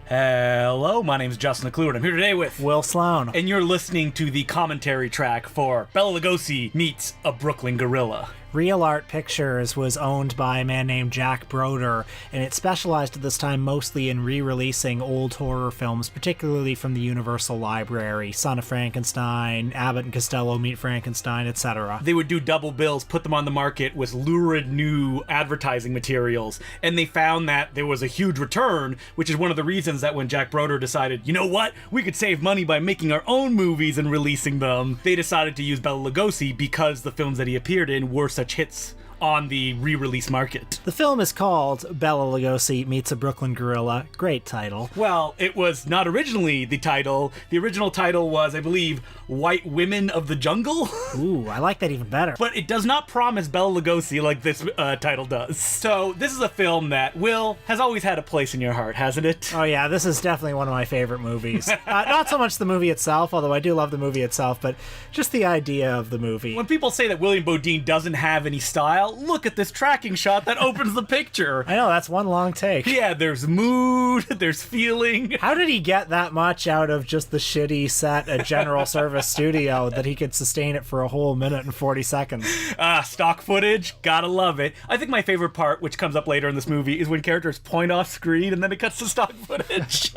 Hello, my name is Justin Decloux, and I'm here today with Will Sloan. And you're listening to the commentary track for Bela Lugosi Meets a Brooklyn Gorilla. Real Art Pictures was owned by a man named Jack Broder, and it specialized at this time mostly in re-releasing old horror films, particularly from the Universal Library, Son of Frankenstein, Abbott and Costello Meet Frankenstein, etc. They would do double bills, put them on the market with lurid new advertising materials, and they found that there was a huge return, which is one of the reasons that when Jack Broder decided, you know what, we could save money by making our own movies and releasing them, they decided to use Bela Lugosi because the films that he appeared in were such hits on the re-release market. The film is called Bela Lugosi Meets a Brooklyn Gorilla. Great title. Well, it was not originally the title. The original title was, I believe, White Women of the Jungle. Ooh, I like that even better. But it does not promise Bela Lugosi like this title does. So this is a film that, Will, has always had a place in your heart, hasn't it? Oh yeah, this is definitely one of my favorite movies. Not so much the movie itself, although I do love the movie itself, but just the idea of the movie. When people say that William Bodine doesn't have any style, look at this tracking shot that opens the picture. I know, that's one long take. Yeah, there's mood, there's feeling. How did he get that much out of just the shitty set at General Service Studio that he could sustain it for a whole minute and 40 seconds? Stock footage, gotta love it. I think my favorite part, which comes up later in this movie, is when characters point off screen and then it cuts to stock footage.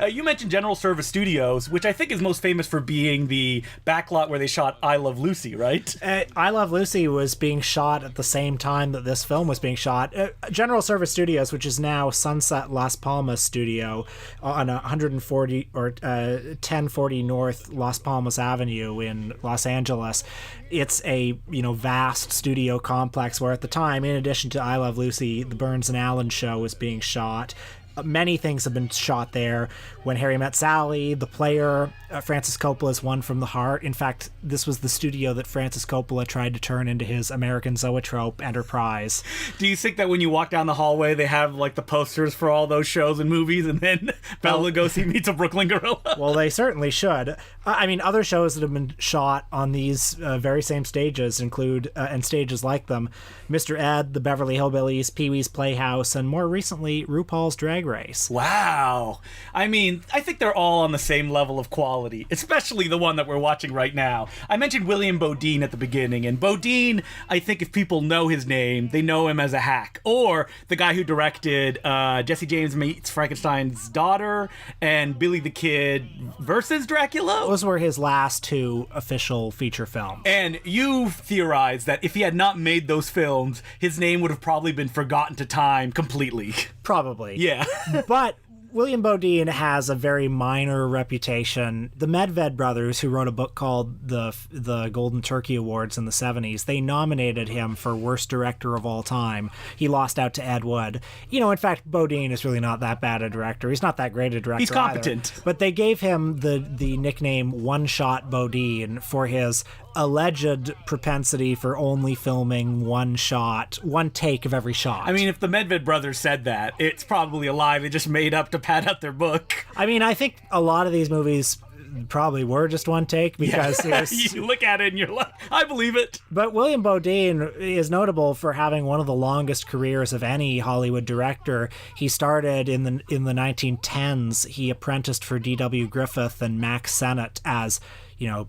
You mentioned General Service Studios, which I think is most famous for being the backlot where they shot I Love Lucy, right? I Love Lucy was being shot at the same time that this film was being shot. General Service Studios, which is now Sunset Las Palmas Studio on 140 or 1040 North Las Palmas Avenue in Los Angeles. It's a vast studio complex where at the time, in addition to I Love Lucy, the Burns and Allen show was being shot. Many things have been shot there. When Harry Met Sally, The Player, Francis Coppola's One from the Heart. In fact, this was the studio that Francis Coppola tried to turn into his American Zoetrope enterprise. Do you think that when you walk down the hallway, they have like the posters for all those shows and movies, and then Bela Lugosi meets a Brooklyn Gorilla? Well, they certainly should. I mean, other shows that have been shot on these very same stages include, and stages like them, Mr. Ed, The Beverly Hillbillies, Pee-wee's Playhouse, and more recently, RuPaul's Drag Race. Wow. I mean, I think they're all on the same level of quality, especially the one that we're watching right now. I mentioned William Bodine at the beginning, and Bodine, I think if people know his name, they know him as a hack, or the guy who directed Jesse James Meets Frankenstein's Daughter and Billy the Kid versus Dracula. Those were his last two official feature films. And you theorized that if he had not made those films, his name would have probably been forgotten to time completely. Probably. Yeah. But William Bodine has a very minor reputation. The Medved brothers, who wrote a book called the Golden Turkey Awards in the 70s, they nominated him for Worst Director of All Time. He lost out to Ed Wood. In fact, Bodine is really not that bad a director. He's not that great a director. He's competent. Either. But they gave him the nickname One Shot Bodine for his alleged propensity for only filming one take of every shot. I mean, if the Medved brothers said that, it's probably a lie they just made up to pad out their book. I mean, I think a lot of these movies probably were just one take because you look at it and you're like, I believe it. But William Bodine is notable for having one of the longest careers of any Hollywood director. He started in the 1910s. He apprenticed for D.W. Griffith and Max Sennett as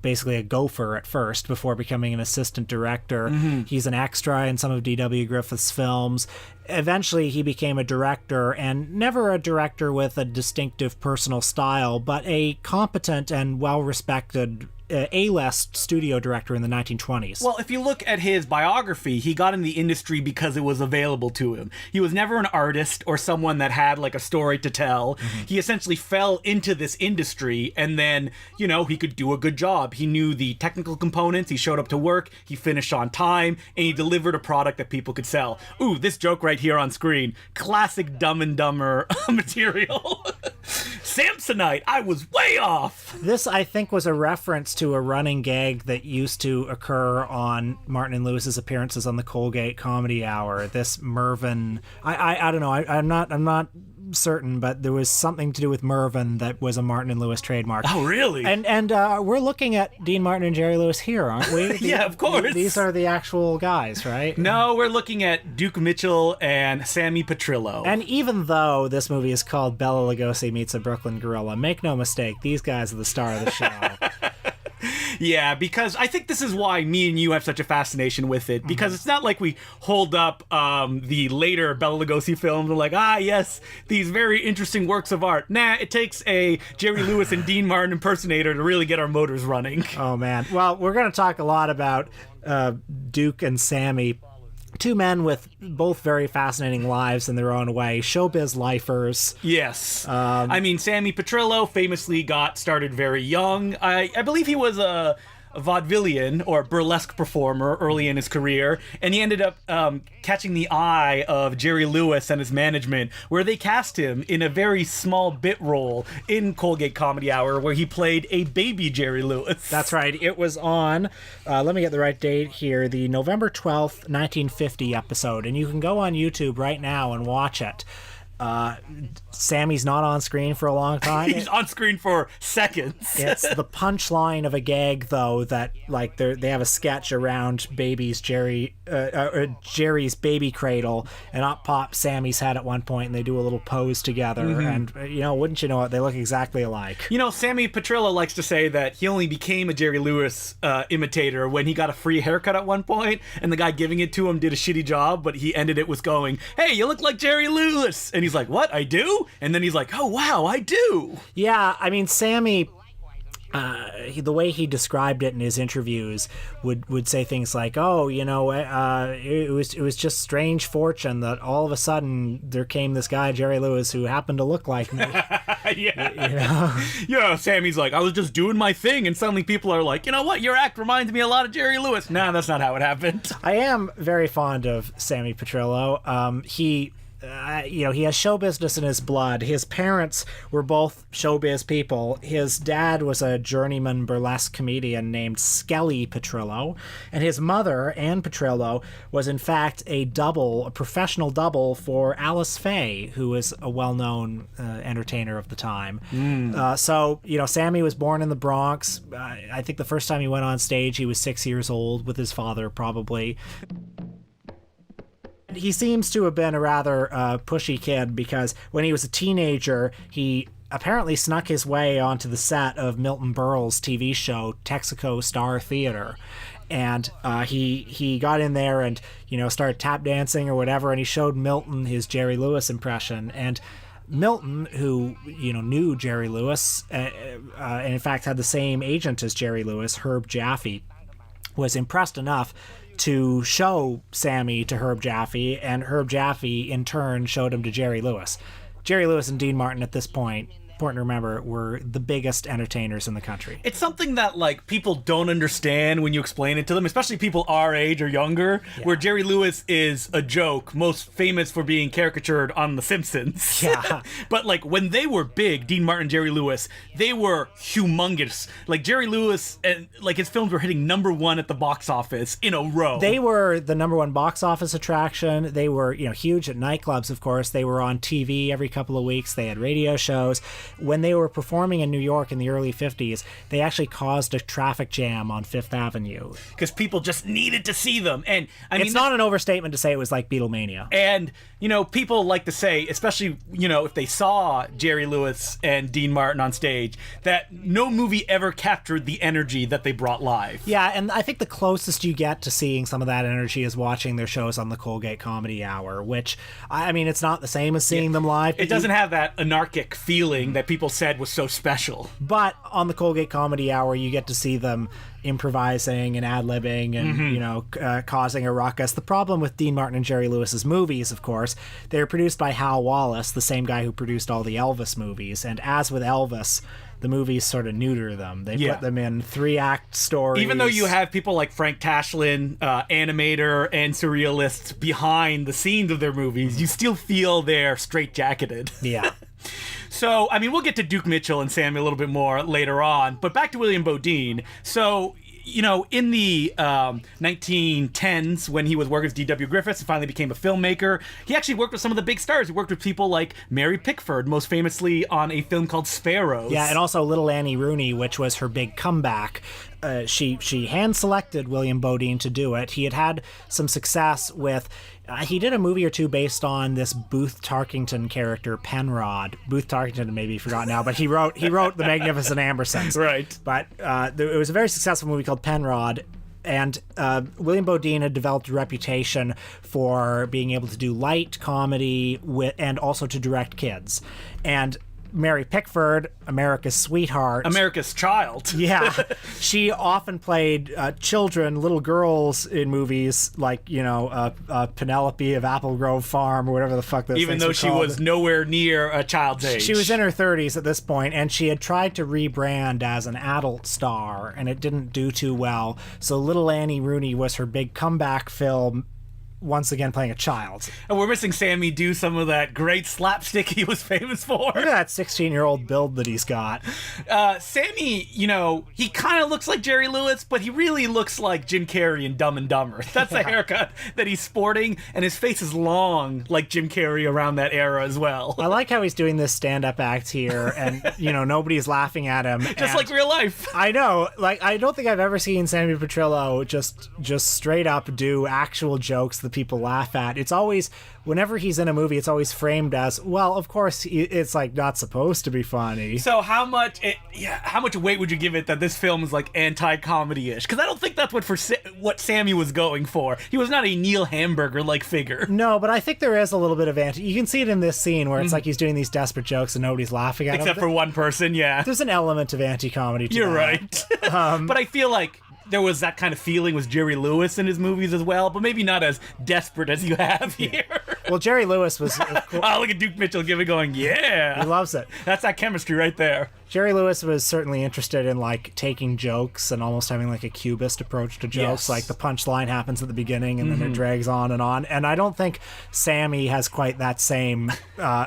basically a gopher at first before becoming an assistant director. Mm-hmm. He's an extra in some of D.W. Griffith's films. Eventually, he became a director, and never a director with a distinctive personal style, but a competent and well-respected A-list studio director in the 1920s. Well, if you look at his biography, he got in the industry because it was available to him. He was never an artist or someone that had like a story to tell. Mm-hmm. He essentially fell into this industry, and then, he could do a good job. He knew the technical components, he showed up to work, he finished on time, and he delivered a product that people could sell. Ooh, this joke right here on screen. Classic Dumb and Dumber material. Samsonite, I was way off. This, I think, was a reference to a running gag that used to occur on Martin and Lewis's appearances on the Colgate Comedy Hour. This Mervyn, I don't know. I'm not certain, but there was something to do with Mervyn that was a Martin and Lewis trademark. Oh, really? And we're looking at Dean Martin and Jerry Lewis here, aren't we? Yeah, of course. These are the actual guys, right? No, we're looking at Duke Mitchell and Sammy Petrillo. And even though this movie is called Bela Lugosi Meets a Brooklyn Gorilla, make no mistake, these guys are the star of the show. Yeah, because I think this is why me and you have such a fascination with it, because it's not like we hold up the later Bela Lugosi films and like, yes, these very interesting works of art. Nah, it takes a Jerry Lewis and Dean Martin impersonator to really get our motors running. Oh, man. Well, we're going to talk a lot about Duke and Sammy. Two men with both very fascinating lives in their own way. Showbiz lifers. Yes. I mean, Sammy Petrillo famously got started very young. I believe he was a vaudevillian or burlesque performer early in his career, and he ended up catching the eye of Jerry Lewis and his management, where they cast him in a very small bit role in Colgate Comedy Hour, where he played a baby Jerry Lewis. That's right. It was on, let me get the right date here, the November 12th, 1950 episode, and you can go on YouTube right now and watch it. Sammy's not on screen for a long time. He's on screen for seconds. It's the punchline of a gag, though, that like they have a sketch around Jerry's baby cradle, and up pops Sammy's head at one point, and they do a little pose together. And wouldn't you know it, they look exactly alike. Sammy Petrillo likes to say that he only became a Jerry Lewis imitator when he got a free haircut at one point, and the guy giving it to him did a shitty job, but he ended it with going, "Hey, you look like Jerry Lewis," and he's like, "What, I do?" And then he's like, "Oh, wow, I do." Yeah, I mean, Sammy, the way he described it in his interviews would say things like, "Oh, it was just strange fortune that all of a sudden there came this guy Jerry Lewis who happened to look like me." Yeah, Sammy's like, "I was just doing my thing, and suddenly people are like, you know what, your act reminds me a lot of Jerry Lewis." Nah, that's not how it happened. I am very fond of Sammy Petrillo. He has show business in his blood. His parents were both showbiz people. His dad was a journeyman burlesque comedian named Skelly Petrillo, and his mother, Ann Petrillo, was in fact a professional double for Alice Faye, who was a well-known entertainer of the time. So, Sammy was born in the Bronx. I think the first time he went on stage, he was 6 years old with his father, probably. He seems to have been a rather pushy kid, because when he was a teenager, he apparently snuck his way onto the set of Milton Berle's TV show Texaco Star Theater. And he got in there and, started tap dancing or whatever, and he showed Milton his Jerry Lewis impression. And Milton, who, knew Jerry Lewis, and in fact had the same agent as Jerry Lewis, Herb Jaffe, was impressed enough to show Sammy to Herb Jaffe, and Herb Jaffe in turn showed him to Jerry Lewis. Jerry Lewis and Dean Martin at this point, important to remember, were the biggest entertainers in the country. It's something that people don't understand when you explain it to them, especially people our age or younger, where Jerry Lewis is a joke, most famous for being caricatured on The Simpsons. Yeah. But when they were big, Dean Martin, Jerry Lewis, they were humongous. Jerry Lewis and his films were hitting #1 at the box office in a row. They were the #1 box office attraction. They were, huge at nightclubs, of course. They were on TV every couple of weeks. They had radio shows. When they were performing in New York in the early 50s, they actually caused a traffic jam on Fifth Avenue. Because people just needed to see them. And it's not an overstatement to say it was like Beatlemania. And, people like to say, especially, if they saw Jerry Lewis and Dean Martin on stage, that no movie ever captured the energy that they brought live. Yeah, and I think the closest you get to seeing some of that energy is watching their shows on the Colgate Comedy Hour, which, it's not the same as seeing them live. It doesn't have that anarchic feeling that people said was so special. But on the Colgate Comedy Hour, you get to see them improvising and ad-libbing and, causing a ruckus. The problem with Dean Martin and Jerry Lewis's movies, of course, they're produced by Hal Wallace, the same guy who produced all the Elvis movies. And as with Elvis, the movies sort of neuter them. They put them in 3-act stories. Even though you have people like Frank Tashlin, animator and surrealists behind the scenes of their movies, you still feel they're straitjacketed. Yeah. So, we'll get to Duke Mitchell and Sammy a little bit more later on, but back to William Bodine. So, in the 1910s, when he was working with D.W. Griffiths and finally became a filmmaker, he actually worked with some of the big stars. He worked with people like Mary Pickford, most famously on a film called Sparrows. Yeah, and also Little Annie Rooney, which was her big comeback. She hand-selected William Bodine to do it. He had some success with... he did a movie or two based on this Booth Tarkington character, Penrod. Booth Tarkington may be forgotten now, but he wrote The Magnificent Ambersons. Right. But it was a very successful movie called Penrod, and William Bodine had developed a reputation for being able to do light comedy and also to direct kids. And Mary Pickford, America's sweetheart. America's child. Yeah. She often played children, little girls in movies like, Penelope of Apple Grove Farm or whatever the fuck those Even things though were she called. was nowhere near a child's age. She was in her 30s at this point, and she had tried to rebrand as an adult star, and it didn't do too well. So Little Annie Rooney was her big comeback film, once again playing a child. And we're missing Sammy do some of that great slapstick he was famous for. Look at that 16-year-old build that he's got. Sammy, he kind of looks like Jerry Lewis, but he really looks like Jim Carrey in Dumb and Dumber. That's the haircut that he's sporting, and his face is long like Jim Carrey around that era as well. I like how he's doing this stand-up act here, and, nobody's laughing at him. Just like real life. I know. I don't think I've ever seen Sammy Petrillo just straight up do actual jokes that people laugh at. It's always, whenever he's in a movie, it's always framed as, well, of course, it's like not supposed to be funny. So how much weight would you give it that this film is like anti-comedy-ish? Because I don't think that's what Sammy was going for. He was not a Neil Hamburger-like figure. No, but I think there is a little bit of you can see it in this scene where it's like he's doing these desperate jokes and nobody's laughing at him. Except for one person, yeah. There's an element of anti-comedy to You're that. right. But I feel like there was that kind of feeling with Jerry Lewis in his movies as well, but maybe not as desperate as you have here. Well, Jerry Lewis was... Oh, look at Duke Mitchell going, yeah. He loves it. That's that chemistry right there. Jerry Lewis was certainly interested in, taking jokes and almost having, a cubist approach to jokes. Yes. Like, the punchline happens at the beginning and then it drags on. And I don't think Sammy has quite that same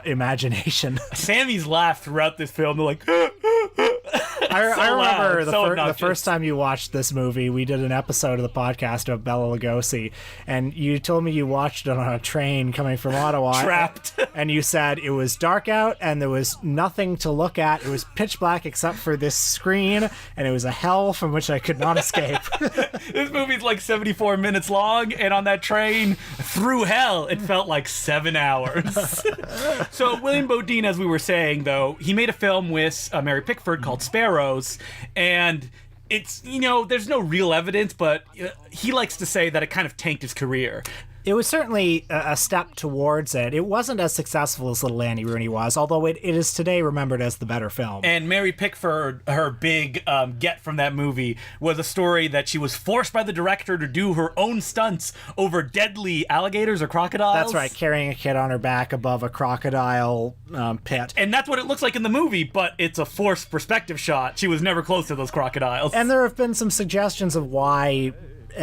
imagination. Sammy's laugh throughout this film, they're like... I remember loud, the first time you watched this movie, we did an episode of the podcast of Bela Lugosi, and you told me you watched it on a train coming from Ottawa. Trapped. And you said it was dark out and there was nothing to look at. It was pitch black except for this screen, and it was a hell from which I could not escape. This movie's like 74 minutes long, and on that train through hell, it felt like 7 hours. So William Bodine, as we were saying, though, he made a film with Mary Pickford called Sparrows, and it's, there's no real evidence, but he likes to say that it kind of tanked his career. It was certainly a step towards it. It wasn't as successful as Little Annie Rooney was, although it is today remembered as the better film. And Mary Pickford, her big get from that movie was a story that she was forced by the director to do her own stunts over deadly alligators or crocodiles. That's right, carrying a kid on her back above a crocodile pit. And that's what it looks like in the movie, but it's a forced perspective shot. She was never close to those crocodiles. And there have been some suggestions of why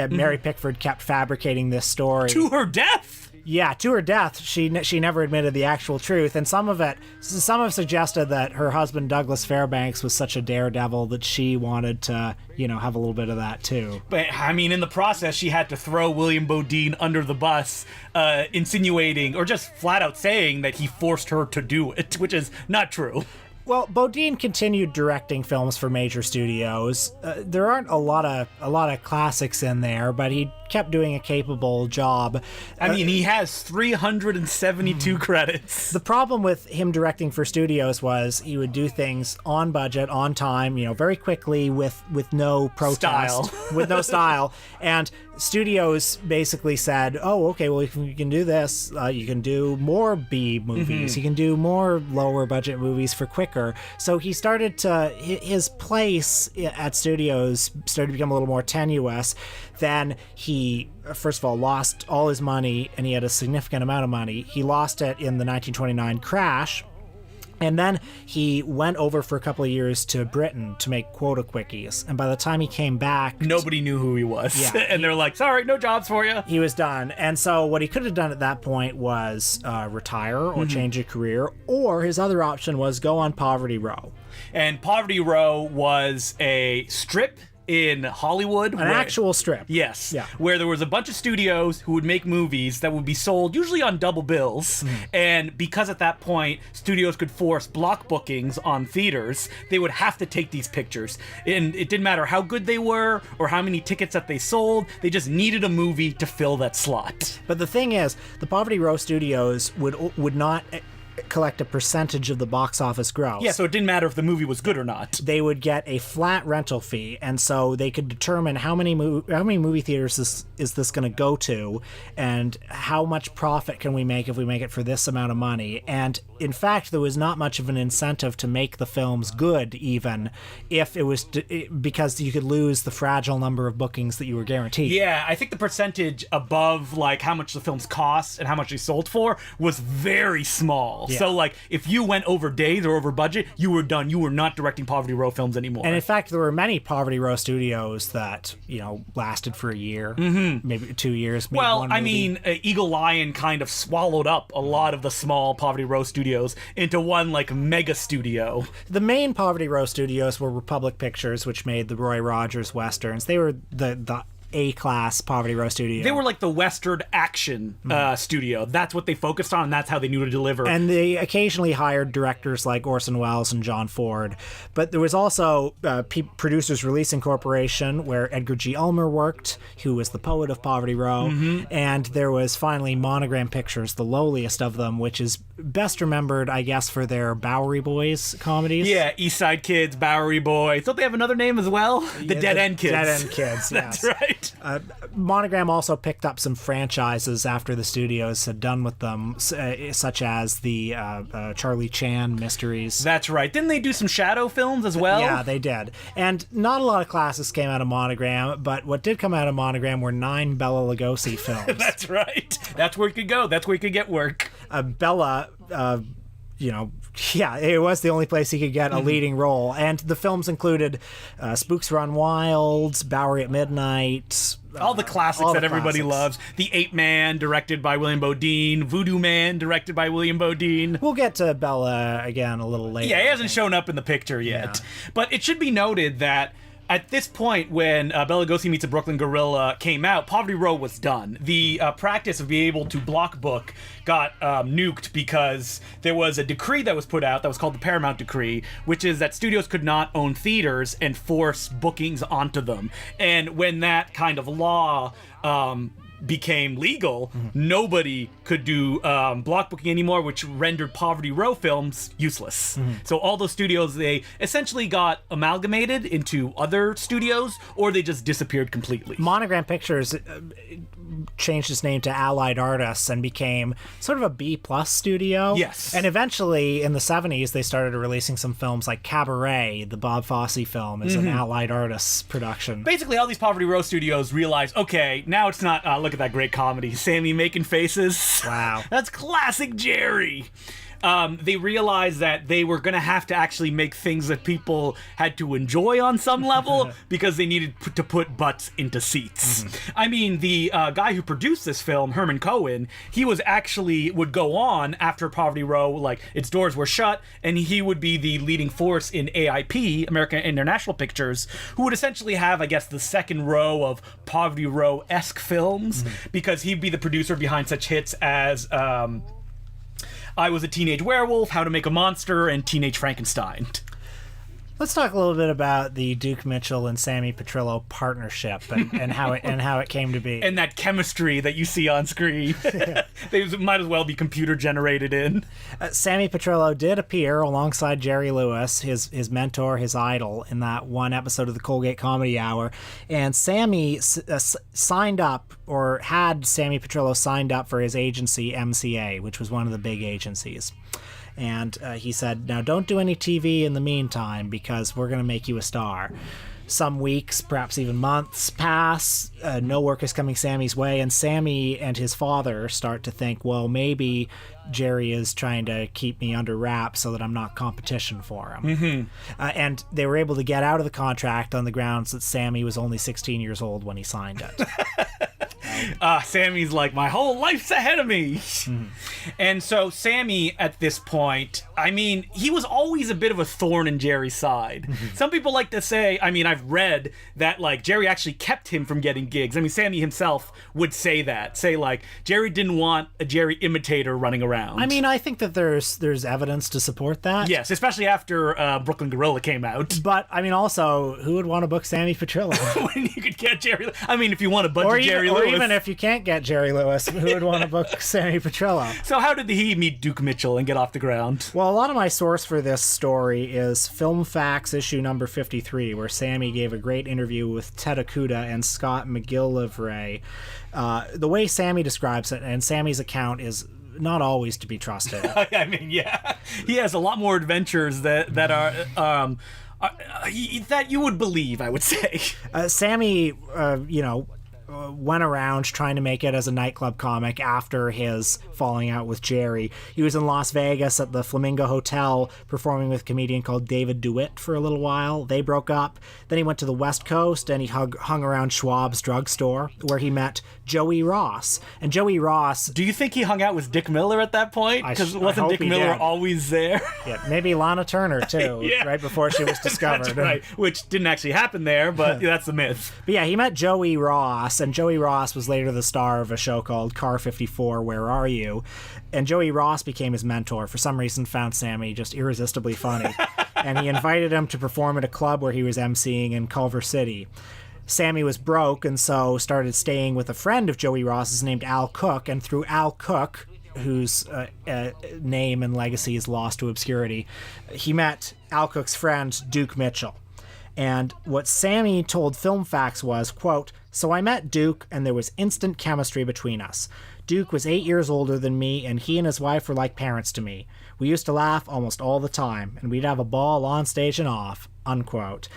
Mary Pickford kept fabricating this story. To her death! Yeah, to her death. She never admitted the actual truth, and some have suggested that her husband Douglas Fairbanks was such a daredevil that she wanted to, have a little bit of that too. But I mean, in the process, she had to throw William Bodine under the bus, insinuating or just flat out saying that he forced her to do it, which is not true. Well, Bodine continued directing films for major studios. There aren't a lot of classics in there, but he kept doing a capable job. I mean, he has 372 credits. The problem with him directing for studios was he would do things on budget, on time, very quickly with no protest, Style. with no style. And studios basically said, oh, okay, well, you can do this. You can do more B movies. You can do more lower budget movies for quicker. So he started his place at studios started to become a little more tenuous. Then he, first of all, lost all his money, and he had a significant amount of money. He lost it in the 1929 crash. And then he went over for a couple of years to Britain to make quota quickies. And by the time he came back... Nobody knew who he was. Yeah, and they're like, sorry, no jobs for you. He was done. And so what he could have done at that point was retire or change a career. Or his other option was go on Poverty Row. And Poverty Row was a strip in Hollywood. An actual strip. Yes. Yeah. Where there was a bunch of studios who would make movies that would be sold usually on double bills. And because at that point, studios could force block bookings on theaters, they would have to take these pictures. And it didn't matter how good they were or how many tickets that they sold. They just needed a movie to fill that slot. But the thing is, the Poverty Row Studios would not collect a percentage of the box office gross. Yeah, so it didn't matter if the movie was good or not. They would get a flat rental fee, and so they could determine how many movie theaters is this going to go to, and how much profit can we make if we make it for this amount of money. And in fact, there was not much of an incentive to make the films good, even if it was because you could lose the fragile number of bookings that you were guaranteed. Yeah, I think the percentage above like how much the films cost and how much they sold for was very small. Yeah. So like if you went over days or over budget, you were done. You were not directing Poverty Row films anymore. And in fact, there were many Poverty Row studios that, lasted for a year, maybe 2 years. Well, I mean, Eagle Lion kind of swallowed up a lot of the small Poverty Row studios into one like mega studio. The main Poverty Row studios were Republic Pictures, which made the Roy Rogers westerns. They were the A-class Poverty Row studio. They were like the Western action studio. That's what they focused on, and that's how they knew to deliver. And they occasionally hired directors like Orson Welles and John Ford. But there was also Producers Releasing Corporation, where Edgar G. Ulmer worked, who was the poet of Poverty Row. And there was finally Monogram Pictures, the lowliest of them, which is best remembered, I guess, for their Bowery Boys comedies. Yeah, East Side Kids, Bowery Boys. Don't they have another name as well? The Dead End Kids. Dead End Kids, That's yes. right. Monogram also picked up some franchises after the studios had done with them, such as the Charlie Chan mysteries. That's right. Didn't they do some shadow films as well? Yeah, they did. And not a lot of classics came out of Monogram, but what did come out of Monogram were 9 Bela Lugosi films. That's right. That's where you could go. That's where you could get work. Bela, it was the only place he could get a leading role. And the films included Spooks Run Wild, Bowery at Midnight. All the classics that everybody loves. The Ape Man, directed by William Bodine. Voodoo Man, directed by William Bodine. We'll get to Bela again a little later. Yeah, he hasn't shown up in the picture yet. Yeah. But it should be noted that at this point, when Bela Lugosi Meets a Brooklyn Gorilla came out, Poverty Row was done. The practice of being able to block book got nuked because there was a decree that was put out that was called the Paramount Decree, which is that studios could not own theaters and force bookings onto them. And when that kind of law became legal, nobody could do block booking anymore, which rendered Poverty Row films useless. So all those studios, they essentially got amalgamated into other studios, or they just disappeared completely. Monogram Pictures changed its name to Allied Artists and became sort of a B-plus studio. Yes. And eventually, in the 70s, they started releasing some films like Cabaret, the Bob Fosse film, is an Allied Artists production. Basically, all these Poverty Row studios realized, okay, now it's not, look at that great comedy, Sammy making faces. Wow. That's classic Jerry. They realized that they were going to have to actually make things that people had to enjoy on some level because they needed to put butts into seats. I mean, the guy who produced this film, Herman Cohen, he would go on after Poverty Row, like its doors were shut, and he would be the leading force in AIP, American International Pictures, who would essentially have, I guess, the second row of Poverty Row-esque films because he'd be the producer behind such hits as I Was a Teenage Werewolf, How to Make a Monster, and Teenage Frankenstein. Let's talk a little bit about the Duke Mitchell and Sammy Petrillo partnership and how it came to be. And that chemistry that you see on screen. They might as well be computer generated in. Sammy Petrillo did appear alongside Jerry Lewis, his mentor, his idol, in that one episode of the Colgate Comedy Hour. And Sammy signed up, or had Sammy Petrillo signed up for his agency, MCA, which was one of the big agencies. And he said, now don't do any TV in the meantime because we're going to make you a star. Some weeks, perhaps even months pass. No work is coming Sammy's way. And Sammy and his father start to think, well, maybe Jerry is trying to keep me under wraps so that I'm not competition for him. And they were able to get out of the contract on the grounds that Sammy was only 16 years old when he signed it. Sammy's like, my whole life's ahead of me. And so Sammy, at this point, I mean, he was always a bit of a thorn in Jerry's side. Some people like to say, I mean, I've read that, like, Jerry actually kept him from getting gigs. I mean, Sammy himself would say that. Say, like, Jerry didn't want a Jerry imitator running around. I mean, I think that there's evidence to support that. Yes, especially after Brooklyn Gorilla came out. But, I mean, also, who would want to book Sammy Petrillo? When you could get Jerry... I mean, if you want a bunch of Jerry Lewis. Lewis... Or even if you can't get Jerry Lewis, who would want to book Sammy Petrillo? So how did he meet Duke Mitchell and get off the ground? Well, a lot of my source for this story is Film Facts issue number 53, where Sammy gave a great interview with Ted Akuda and Scott McGillivray. The way Sammy describes it, and Sammy's account is not always to be trusted. I mean, yeah. He has a lot more adventures that are... that you would believe, I would say. Sammy, went around trying to make it as a nightclub comic after his falling out with Jerry. He was in Las Vegas at the Flamingo Hotel performing with a comedian called David DeWitt for a little while. They broke up. Then he went to the West Coast and he hung around Schwab's drugstore where he met Joey Ross. And Joey Ross... Do you think he hung out with Dick Miller at that point? Because wasn't Dick Miller always there? Yeah, maybe Lana Turner too, yeah. Right before she was discovered. That's right, which didn't actually happen there, but that's the myth. But yeah, he met Joey Ross, and Joey Ross was later the star of a show called Car 54, Where Are You? And Joey Ross became his mentor. For some reason, found Sammy just irresistibly funny. And he invited him to perform at a club where he was emceeing in Culver City. Sammy was broke and so started staying with a friend of Joey Ross's named Al Cook. And through Al Cook, whose name and legacy is lost to obscurity, he met Al Cook's friend, Duke Mitchell. And what Sammy told Film Facts was, quote, "So I met Duke and there was instant chemistry between us. Duke was 8 years older than me and he and his wife were like parents to me. We used to laugh almost all the time and we'd have a ball on stage and off," unquote.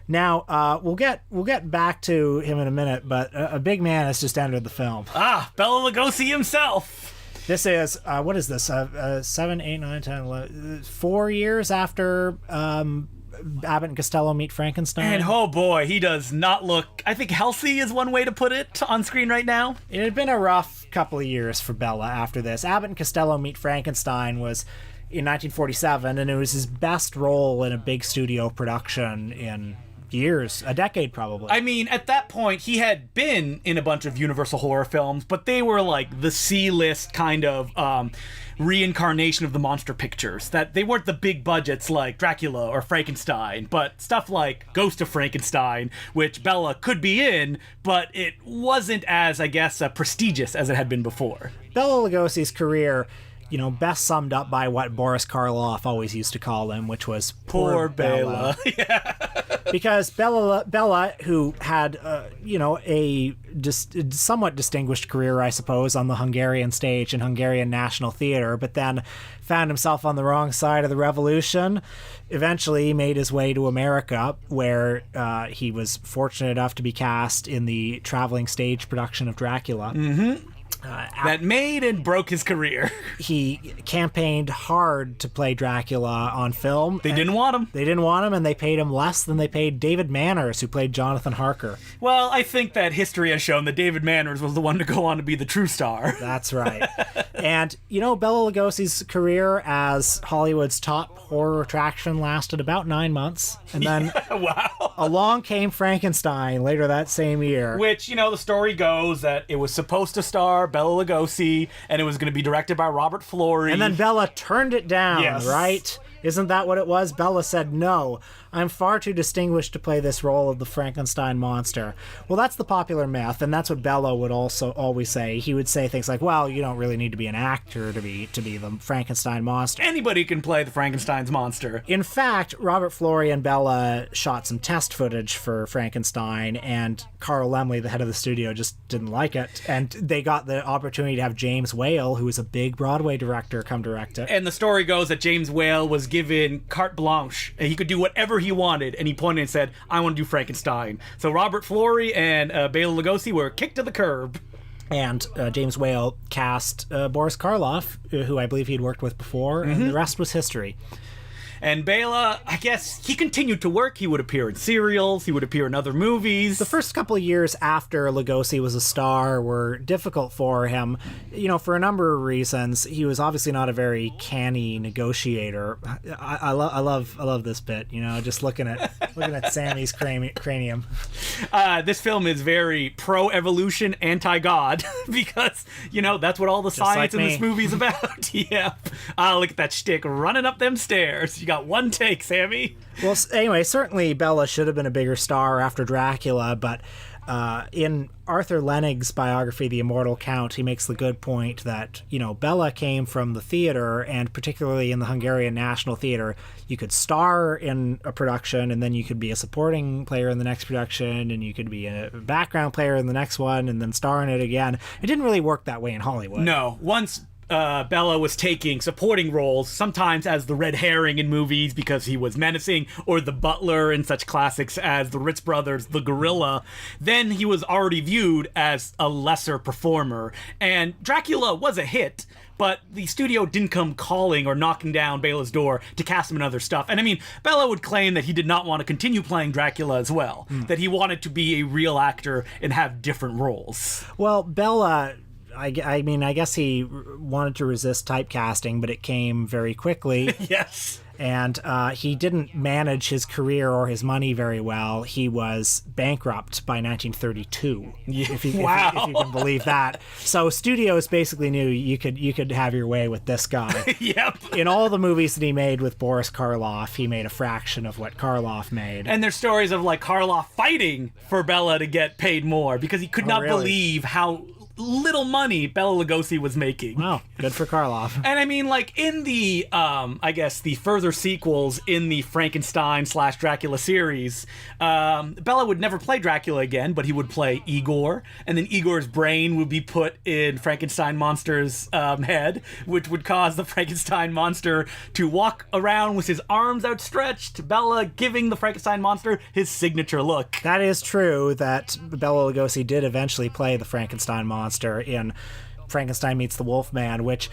Now, we'll get back to him in a minute, but a big man has just entered the film. Bela Lugosi himself. This is, what is this, 7, 8, 9, 10, 11, 4 years after Abbott and Costello meet Frankenstein. And oh boy, he does not look, I think healthy is one way to put it on screen right now. It had been a rough couple of years for Bela after this. Abbott and Costello meet Frankenstein was in 1947, and it was his best role in a big studio production in years, a decade probably. I mean, at that point, he had been in a bunch of Universal horror films, but they were like the C-list kind of reincarnation of the monster pictures. That they weren't the big budgets like Dracula or Frankenstein, but stuff like Ghost of Frankenstein, which Bela could be in, but it wasn't as, I guess, prestigious as it had been before. Bela Lugosi's career, best summed up by what Boris Karloff always used to call him, which was poor Bela. Yeah. Because Bela, who had, a somewhat distinguished career, I suppose, on the Hungarian stage and Hungarian National Theatre, but then found himself on the wrong side of the revolution, eventually made his way to America, where he was fortunate enough to be cast in the traveling stage production of Dracula. Mm-hmm. That made and broke his career. He campaigned hard to play Dracula on film. They didn't want him. They didn't want him, and they paid him less than they paid David Manners, who played Jonathan Harker. Well, I think that history has shown that David Manners was the one to go on to be the true star. That's right. And, Bela Lugosi's career as Hollywood's top horror attraction lasted about 9 months. And then wow. Along came Frankenstein later that same year. Which, the story goes that it was supposed to star Bela Lugosi, and it was going to be directed by Robert Florey. And then Bela turned it down, yes. Right? Isn't that what it was? Bela said, "No, I'm far too distinguished to play this role of the Frankenstein monster." Well, that's the popular myth, and that's what Bela would also always say. He would say things like, "Well, you don't really need to be an actor to be the Frankenstein monster. Anybody can play the Frankenstein's monster." In fact, Robert Florey and Bela shot some test footage for Frankenstein, and Carl Laemmle, the head of the studio, just didn't like it, and they got the opportunity to have James Whale, who was a big Broadway director, come direct it. And the story goes that James Whale was given carte blanche, and he could do whatever he wanted, and he pointed and said, "I want to do Frankenstein." So Robert Florey and Bela Lugosi were kicked to the curb. And James Whale cast Boris Karloff, who I believe he'd worked with before, and the rest was history. And Bela, I guess, he continued to work. He would appear in serials. He would appear in other movies. The first couple of years after Lugosi was a star were difficult for him, for a number of reasons. He was obviously not a very canny negotiator. I love this bit, just looking at Sammy's cranium. This film is very pro-evolution, anti-God, because, that's what all the science in this movie is about. Yeah. Look at that shtick running up them stairs. You got one take, Sammy. Well, anyway, certainly Bela should have been a bigger star after Dracula, but in Arthur Lenig's biography, The Immortal Count, he makes the good point that, Bela came from the theater, and particularly in the Hungarian National Theater, you could star in a production, and then you could be a supporting player in the next production, and you could be a background player in the next one, and then star in it again. It didn't really work that way in Hollywood. No. Once Bela was taking supporting roles, sometimes as the red herring in movies because he was menacing, or the butler in such classics as The Ritz Brothers' The Gorilla, then he was already viewed as a lesser performer. And Dracula was a hit, but the studio didn't come calling or knocking down Bela's door to cast him in other stuff. And I mean, Bela would claim that he did not want to continue playing Dracula as well, that he wanted to be a real actor and have different roles. Well, Bela, I guess he wanted to resist typecasting, but it came very quickly. Yes. And he didn't manage his career or his money very well. He was bankrupt by 1932, if you can believe that. So studios basically knew you could have your way with this guy. Yep. In all the movies that he made with Boris Karloff, he made a fraction of what Karloff made. And there's stories of Karloff fighting for Bela to get paid more because he could not believe how little money Bela Lugosi was making. Wow, good for Karloff. And I mean, in the, I guess, the further sequels in the Frankenstein/Dracula series, Bela would never play Dracula again, but he would play Igor, and then Igor's brain would be put in Frankenstein monster's head, which would cause the Frankenstein monster to walk around with his arms outstretched, Bela giving the Frankenstein monster his signature look. That is true that Bela Lugosi did eventually play the Frankenstein monster in Frankenstein Meets the Wolfman, which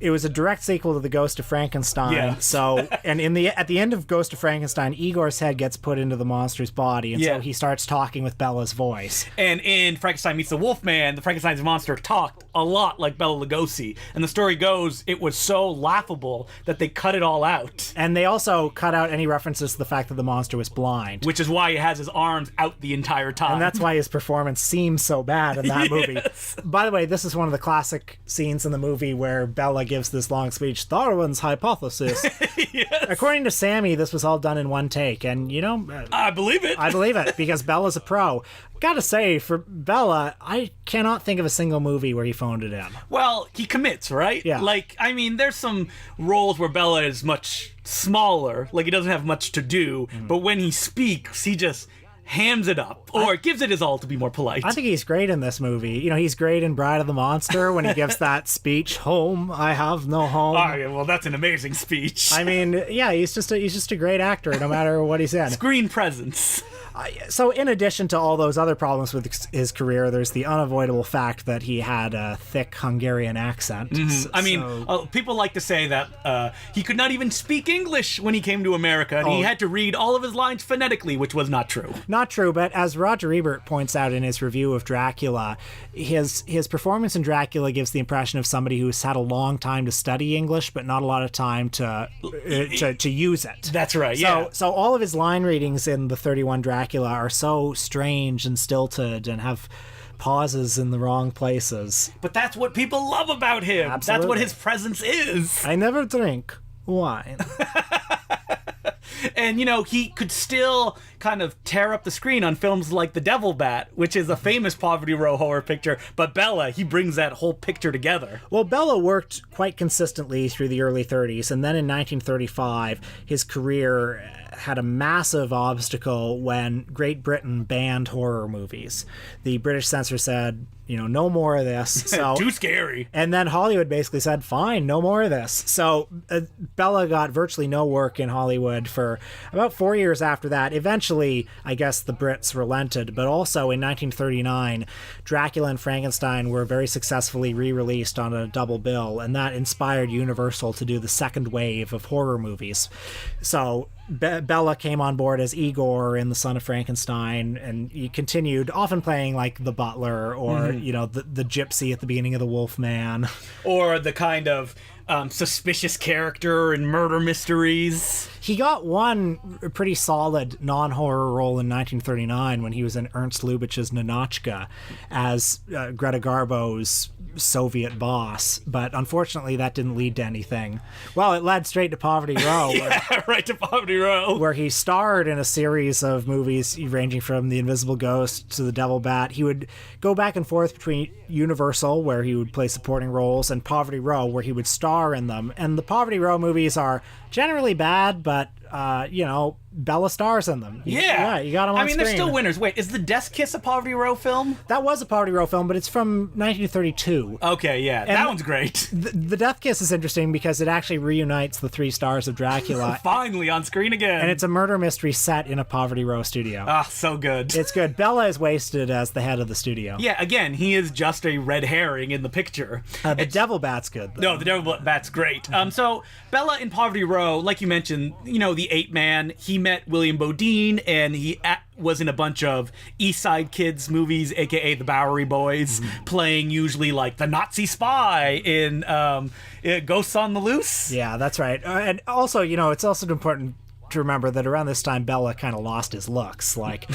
it was a direct sequel to The Ghost of Frankenstein. Yeah. So, and at the end of Ghost of Frankenstein, Igor's head gets put into the monster's body, and so he starts talking with Bela's voice. And in Frankenstein Meets the Wolfman, the Frankenstein's monster talked a lot like Bela Lugosi. And the story goes, it was so laughable that they cut it all out. And they also cut out any references to the fact that the monster was blind. Which is why he has his arms out the entire time. And that's why his performance seems so bad in that movie. By the way, this is one of the classic scenes in the movie where Bela gives this long speech, Darwin's hypothesis. Yes. According to Sammy, this was all done in one take, and I believe it. I believe it, because Bela's a pro. Gotta say, for Bela, I cannot think of a single movie where he phoned it in. Well, he commits, right? Yeah. There's some roles where Bela is much smaller, he doesn't have much to do, but when he speaks, he just hams it up, or gives it his all, to be more polite. I think he's great in this movie. He's great in Bride of the Monster when he gives that speech, "Home, I have no home." Oh, yeah, well, that's an amazing speech. I mean, yeah, he's just a great actor, no matter what he's in. Screen presence. So in addition to all those other problems with his career, there's the unavoidable fact that he had a thick Hungarian accent. Mm-hmm. People like to say that he could not even speak English when he came to America, and he had to read all of his lines phonetically, which was not true. Not true, but as Roger Ebert points out in his review of Dracula, his performance in Dracula gives the impression of somebody who's had a long time to study English, but not a lot of time to use it. That's right, yeah. So all of his line readings in the 31 Dracula are so strange and stilted and have pauses in the wrong places. But that's what people love about him. Absolutely. That's what his presence is. I never drink wine. And, he could still kind of tear up the screen on films like The Devil Bat, which is a famous Poverty Row horror picture, but Bela, he brings that whole picture together. Well, Bela worked quite consistently through the early 30s, and then in 1935, his career had a massive obstacle when Great Britain banned horror movies. The British censor said, no more of this. So Too scary. And then Hollywood basically said, fine, no more of this. So Bela got virtually no work in Hollywood for about 4 years after that. Eventually, I guess the Brits relented, but also in 1939, Dracula and Frankenstein were very successfully re-released on a double bill, and that inspired Universal to do the second wave of horror movies. So Bela came on board as Igor in The Son of Frankenstein, and he continued often playing like the butler or the gypsy at the beginning of The Wolfman, or the kind of suspicious character in murder mysteries. He got one pretty solid non-horror role in 1939 when he was in Ernst Lubitsch's Ninotchka as Greta Garbo's Soviet boss, but unfortunately that didn't lead to anything. Well, it led straight to Poverty Row. Right to Poverty Row. Where he starred in a series of movies ranging from The Invisible Ghost to The Devil Bat. He would go back and forth between Universal, where he would play supporting roles, and Poverty Row, where he would star in them. And the Poverty Row movies are generally bad, but Bela stars in them. You got him on screen. They're still winners. Wait, is The Death Kiss a Poverty Row film? That was a Poverty Row film, but it's from 1932. Okay, yeah, that one's great. The Death Kiss is interesting because it actually reunites the three stars of Dracula. Finally on screen again. And it's a murder mystery set in a Poverty Row studio. Ah, so good. It's good. Bela is wasted as the head of the studio. Yeah, again, he is just a red herring in the picture. The Devil Bat's good, though. No, the Devil Bat's great. So Bela in Poverty Row, like you mentioned, the Ape Man, he met William Bodine, and he was in a bunch of East Side Kids movies, aka the Bowery Boys, playing usually like the Nazi spy in Ghosts on the Loose. Yeah, that's right. And also, it's also important to remember that around this time Bela kind of lost his looks. Like,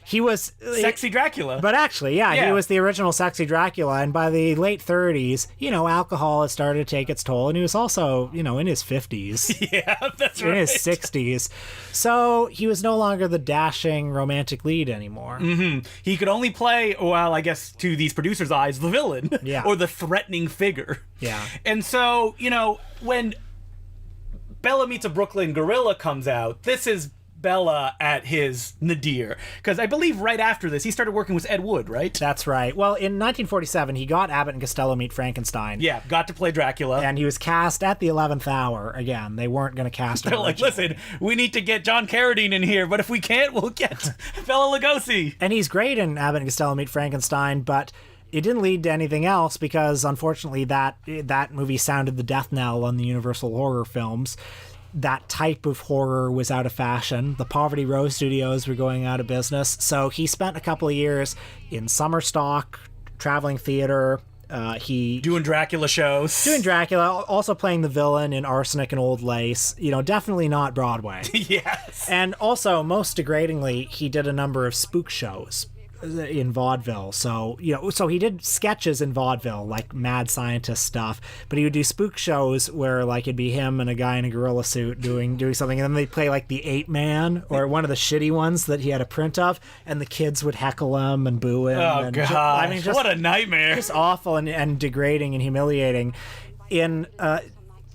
he was sexy Dracula. But actually, he was the original sexy Dracula, and by the late 30s, alcohol had started to take its toll, and he was also, in his 50s. Yeah, that's right. In his 60s. So he was no longer the dashing romantic lead anymore. Mm-hmm. He could only play, well, I guess to these producers' eyes, the villain. Yeah. Or the threatening figure. Yeah. And so, when Bela Meets a Brooklyn Gorilla comes out, this is Bela at his nadir. Because I believe right after this, he started working with Ed Wood, right? That's right. Well, in 1947, he got Abbott and Costello Meet Frankenstein. Yeah, got to play Dracula. And he was cast at the 11th hour. Again, they weren't going to cast him. They're like, listen, we need to get John Carradine in here, but if we can't, we'll get Bela Lugosi. And he's great in Abbott and Costello Meet Frankenstein, but it didn't lead to anything else because, unfortunately, that movie sounded the death knell on the Universal horror films. That type of horror was out of fashion. The Poverty Row studios were going out of business. So he spent a couple of years in summer stock, traveling theater. He doing Dracula shows. Doing Dracula, also playing the villain in Arsenic and Old Lace. Definitely not Broadway. Yes. And also, most degradingly, he did a number of spook shows in vaudeville. So he did sketches in vaudeville, like mad scientist stuff, but he would do spook shows where like it'd be him and a guy in a gorilla suit doing something, and then they'd play like the Ape Man or one of the shitty ones that he had a print of, and the kids would heckle him and boo him. Oh, God. Just what a nightmare. Just awful and degrading and humiliating. In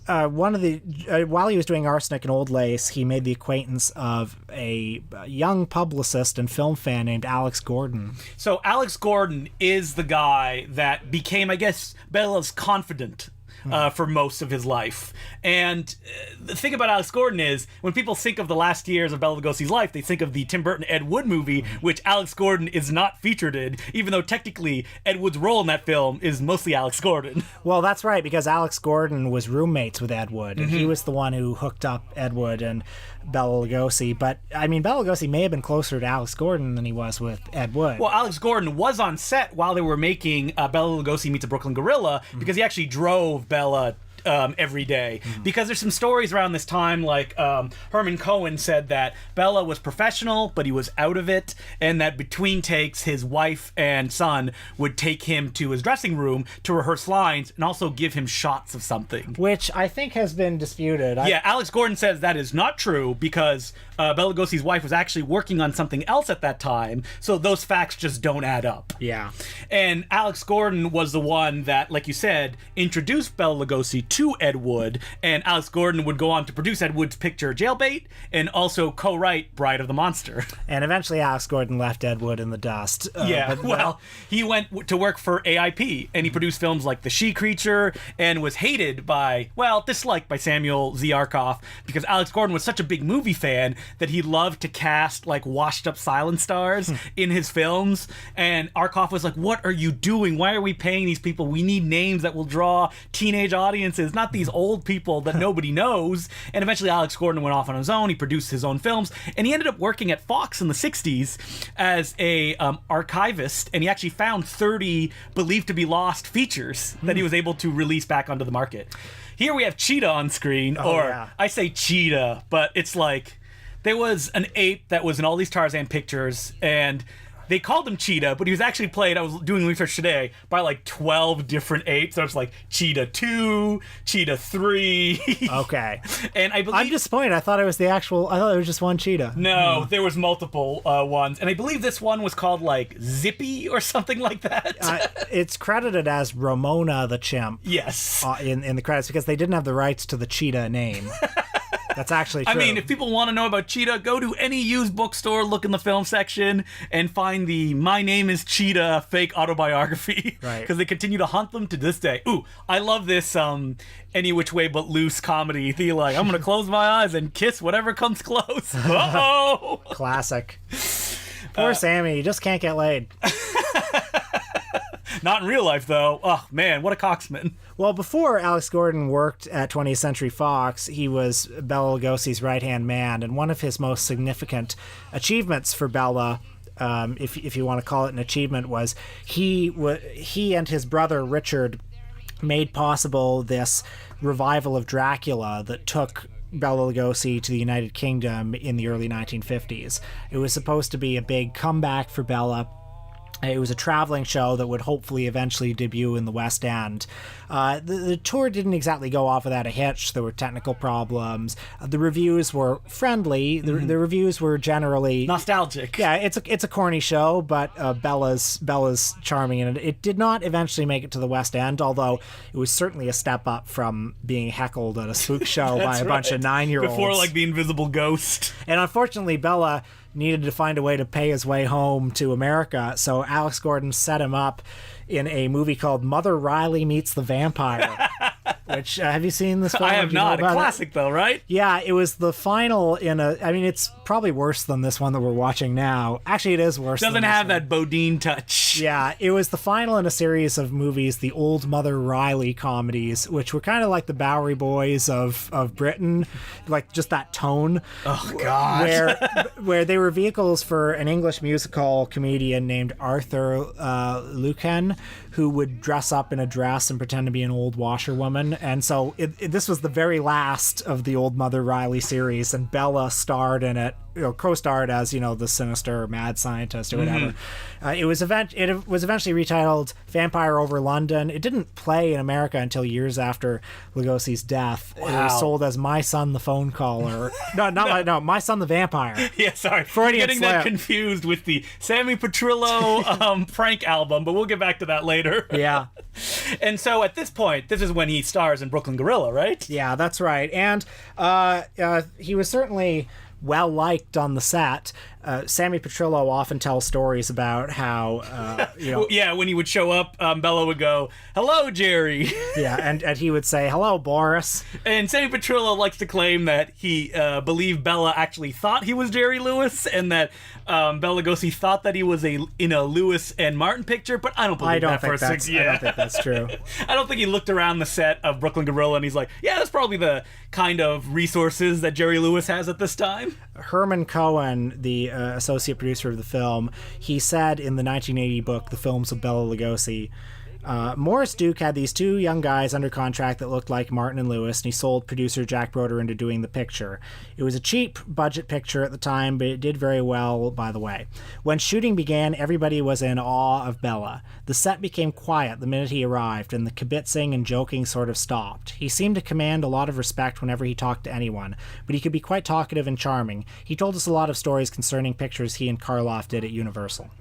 while he was doing Arsenic and Old Lace, he made the acquaintance of a young publicist and film fan named Alex Gordon. So Alex Gordon is the guy that became, I guess, Bela's confidant for most of his life. And the thing about Alex Gordon is, when people think of the last years of Bela Lugosi's life, they think of the Tim Burton Ed Wood movie, which Alex Gordon is not featured in, even though technically Ed Wood's role in that film is mostly Alex Gordon. Well, that's right, because Alex Gordon was roommates with Ed Wood, and he was the one who hooked up Ed Wood and Bela Lugosi. But, Bela Lugosi may have been closer to Alex Gordon than he was with Ed Wood. Well, Alex Gordon was on set while they were making Bela Lugosi Meets a Brooklyn Gorilla, because he actually drove Bela every day. Because there's some stories around this time, like Herman Cohen said that Bela was professional, but he was out of it, and that between takes, his wife and son would take him to his dressing room to rehearse lines and also give him shots of something. Which I think has been disputed. Yeah, Alex Gordon says that is not true because Bela Lugosi's wife was actually working on something else at that time, so those facts just don't add up. Yeah. And Alex Gordon was the one that, like you said, introduced Bela Lugosi to Ed Wood, and Alex Gordon would go on to produce Ed Wood's picture Jailbait and also co-write Bride of the Monster. And eventually Alex Gordon left Ed Wood in the dust. He went to work for AIP, and he produced films like The She-Creature, and was hated by, disliked by Samuel Z. Arkoff, because Alex Gordon was such a big movie fan that he loved to cast like washed-up silent stars in his films, and Arkoff was like, what are you doing? Why are we paying these people? We need names that will draw teenage audiences, not these old people that nobody knows. And eventually Alex Gordon went off on his own. He produced his own films, and he ended up working at Fox in the 60s as a archivist, and he actually found 30 believed to be lost features that he was able to release back onto the market. Here we have Cheetah on screen, I say Cheetah, but it's like there was an ape that was in all these Tarzan pictures, and they called him Cheetah, but he was actually played, I was doing research today, by like 12 different apes. So it's like Cheetah 2, Cheetah 3. Okay. And I believe... I'm disappointed. I thought it was just one cheetah. No, there was multiple ones. And I believe this one was called like Zippy or something like that. It's credited as Ramona the chimp. Yes. In the credits, because they didn't have the rights to the cheetah name. That's actually true. I mean, if people want to know about Cheetah, go to any used bookstore, look in the film section, and find the My Name is Cheetah fake autobiography. Right. Because they continue to hunt them to this day. Ooh, I love this Any Which Way But Loose comedy. The like, I'm going to close my eyes and kiss whatever comes close. Uh-oh! Classic. Poor Sammy, he just can't get laid. Not in real life, though. Oh, man, what a coxman. Well, before Alex Gordon worked at 20th Century Fox, he was Bela Lugosi's right-hand man, and one of his most significant achievements for Bela, if you want to call it an achievement, was he and his brother Richard made possible this revival of Dracula that took Bela Lugosi to the United Kingdom in the early 1950s. It was supposed to be a big comeback for Bela. It was a traveling show that would hopefully eventually debut in the West End. The tour didn't exactly go off without a hitch. There were technical problems. The reviews were friendly. The reviews were generally nostalgic. Yeah, it's a corny show, but Bella's charming in it. It did not eventually make it to the West End, although it was certainly a step up from being heckled at a spook show by a bunch of 9-year-olds. Before, like, the Invisible Ghost. And unfortunately, Bela needed to find a way to pay his way home to America, so Alex Gordon set him up in a movie called Mother Riley Meets the Vampire. Which, have you seen this film? I have not. A classic, though, right? Yeah, it was the final it's probably worse than this one that we're watching now. Actually, it is worse. Doesn't have that Bodine touch. Yeah, it was the final in a series of movies, the old Mother Riley comedies, which were kind of like the Bowery Boys of Britain, like just that tone. Oh, God. Where they were vehicles for an English musical comedian named Arthur Lucan, who would dress up in a dress and pretend to be an old washerwoman. And so this was the very last of the old Mother Riley series, and Bela starred in it, co-starred as, the sinister mad scientist or whatever. It was eventually retitled Vampire Over London. It didn't play in America until years after Lugosi's death. Wow. It was sold as My Son the Phone Caller. No, My Son the Vampire. Yeah, sorry. Freudian Getting slip. that confused with the Sammy Petrillo prank album, but we'll get back to that later. Yeah. And so at this point, this is when he stars in Brooklyn Gorilla, right? Yeah, that's right. And he was certainly well liked on the set. Sammy Petrillo often tells stories about how, yeah, when he would show up, Bela would go, "Hello, Jerry." Yeah, and he would say, "Hello, Boris." And Sammy Petrillo likes to claim that he believed Bela actually thought he was Jerry Lewis, and that Bela Lugosi thought that he was in a Lewis and Martin picture, but I don't believe that for a second. I don't think that's true. I don't think he looked around the set of Brooklyn Gorilla and he's like, yeah, that's probably the kind of resources that Jerry Lewis has at this time. Herman Cohen, the associate producer of the film, he said in the 1980 book, The Films of Bela Lugosi, Morris Duke had these two young guys under contract that looked like Martin and Lewis, and he sold producer Jack Broder into doing the picture. It was a cheap budget picture at the time, but it did very well, by the way. When shooting began, everybody was in awe of Bela. The set became quiet the minute he arrived, and the kibitzing and joking sort of stopped. He seemed to command a lot of respect whenever he talked to anyone, but he could be quite talkative and charming. He told us a lot of stories concerning pictures he and Karloff did at Universal.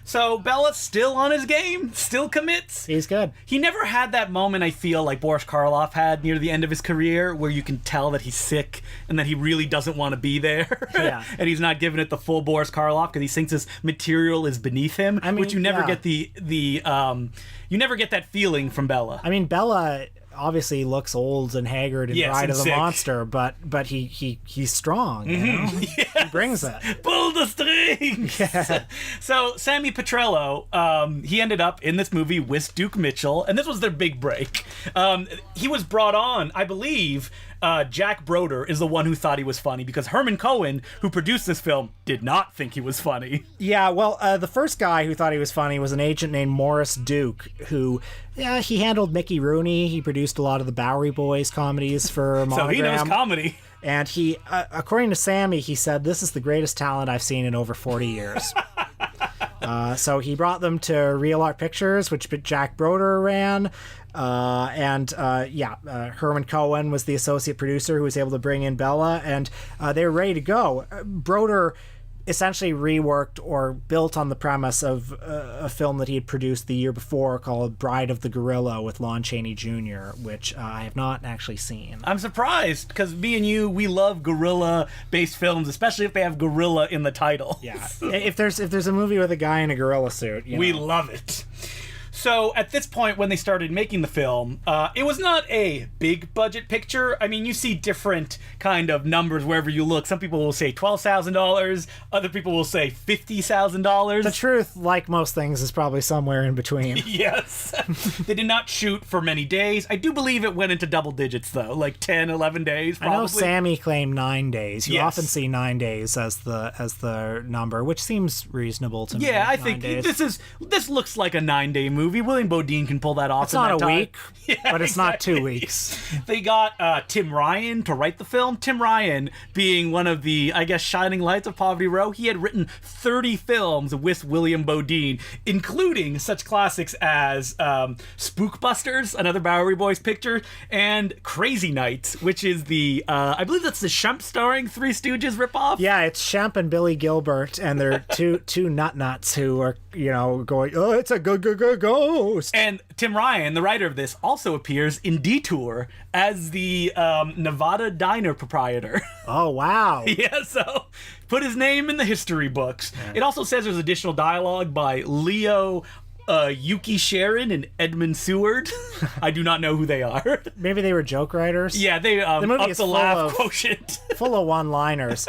So Bella's still on his game, still commits. He's good. He never had that moment, I feel, like Boris Karloff had near the end of his career, where you can tell that he's sick and that he really doesn't want to be there. Yeah. And he's not giving it the full Boris Karloff because he thinks his material is beneath him, which you never get you never get that feeling from Bela. I mean, Bela obviously looks old and haggard and Bride of the sick. Monster, but he's strong. You know? Yes. He brings it. Pull the strings. Yeah. So Sammy Petrello, he ended up in this movie with Duke Mitchell, and this was their big break. He was brought on, I believe. Jack Broder is the one who thought he was funny because Herman Cohen, who produced this film, did not think he was funny. Yeah, well, the first guy who thought he was funny was an agent named Morris Duke, who, he handled Mickey Rooney. He produced a lot of the Bowery Boys comedies for Monogram. So he knows comedy. And he, according to Sammy, he said, "This is the greatest talent I've seen in over 40 years." So he brought them to Real Art Pictures, which Jack Broder ran. Herman Cohen was the associate producer who was able to bring in Bela, and they were ready to go. Broder essentially reworked or built on the premise of a film that he had produced the year before called Bride of the Gorilla with Lon Chaney Jr., which I have not actually seen. I'm surprised because me and you, we love gorilla-based films, especially if they have gorilla in the title. Yeah, if there's a movie with a guy in a gorilla suit, we love it. So at this point, when they started making the film, it was not a big budget picture. I mean, you see different kind of numbers wherever you look. Some people will say $12,000. Other people will say $50,000. The truth, like most things, is probably somewhere in between. Yes. They did not shoot for many days. I do believe it went into double digits, though, like 10, 11 days, probably. I know Sammy claimed 9 days. You Yes. often see 9 days as the number, which seems reasonable to me. Yeah, I 9 think days. this looks like a 9-day movie. William Bodine can pull that off. It's not a week, Yeah, but it's not 2 exactly. weeks. They got Tim Ryan to write the film. Tim Ryan being one of the, I guess, shining lights of Poverty Row. He had written 30 films with William Bodine, including such classics as Spookbusters, another Bowery Boys picture, and Crazy Nights, which is the, I believe that's the Shump starring Three Stooges ripoff. Yeah, it's Shemp and Billy Gilbert, and they're two nut-nuts who are, going, "Oh, it's a ghost." And Tim Ryan, the writer of this, also appears in Detour as the Nevada diner proprietor. Oh, wow. Yeah, so put his name in the history books. Yeah. It also says there's additional dialogue by Leo Yuki Sharon and Edmund Seward. I do not know who they are. Maybe they were joke writers. Yeah, they the movie up is the laugh quotient. Full of one-liners.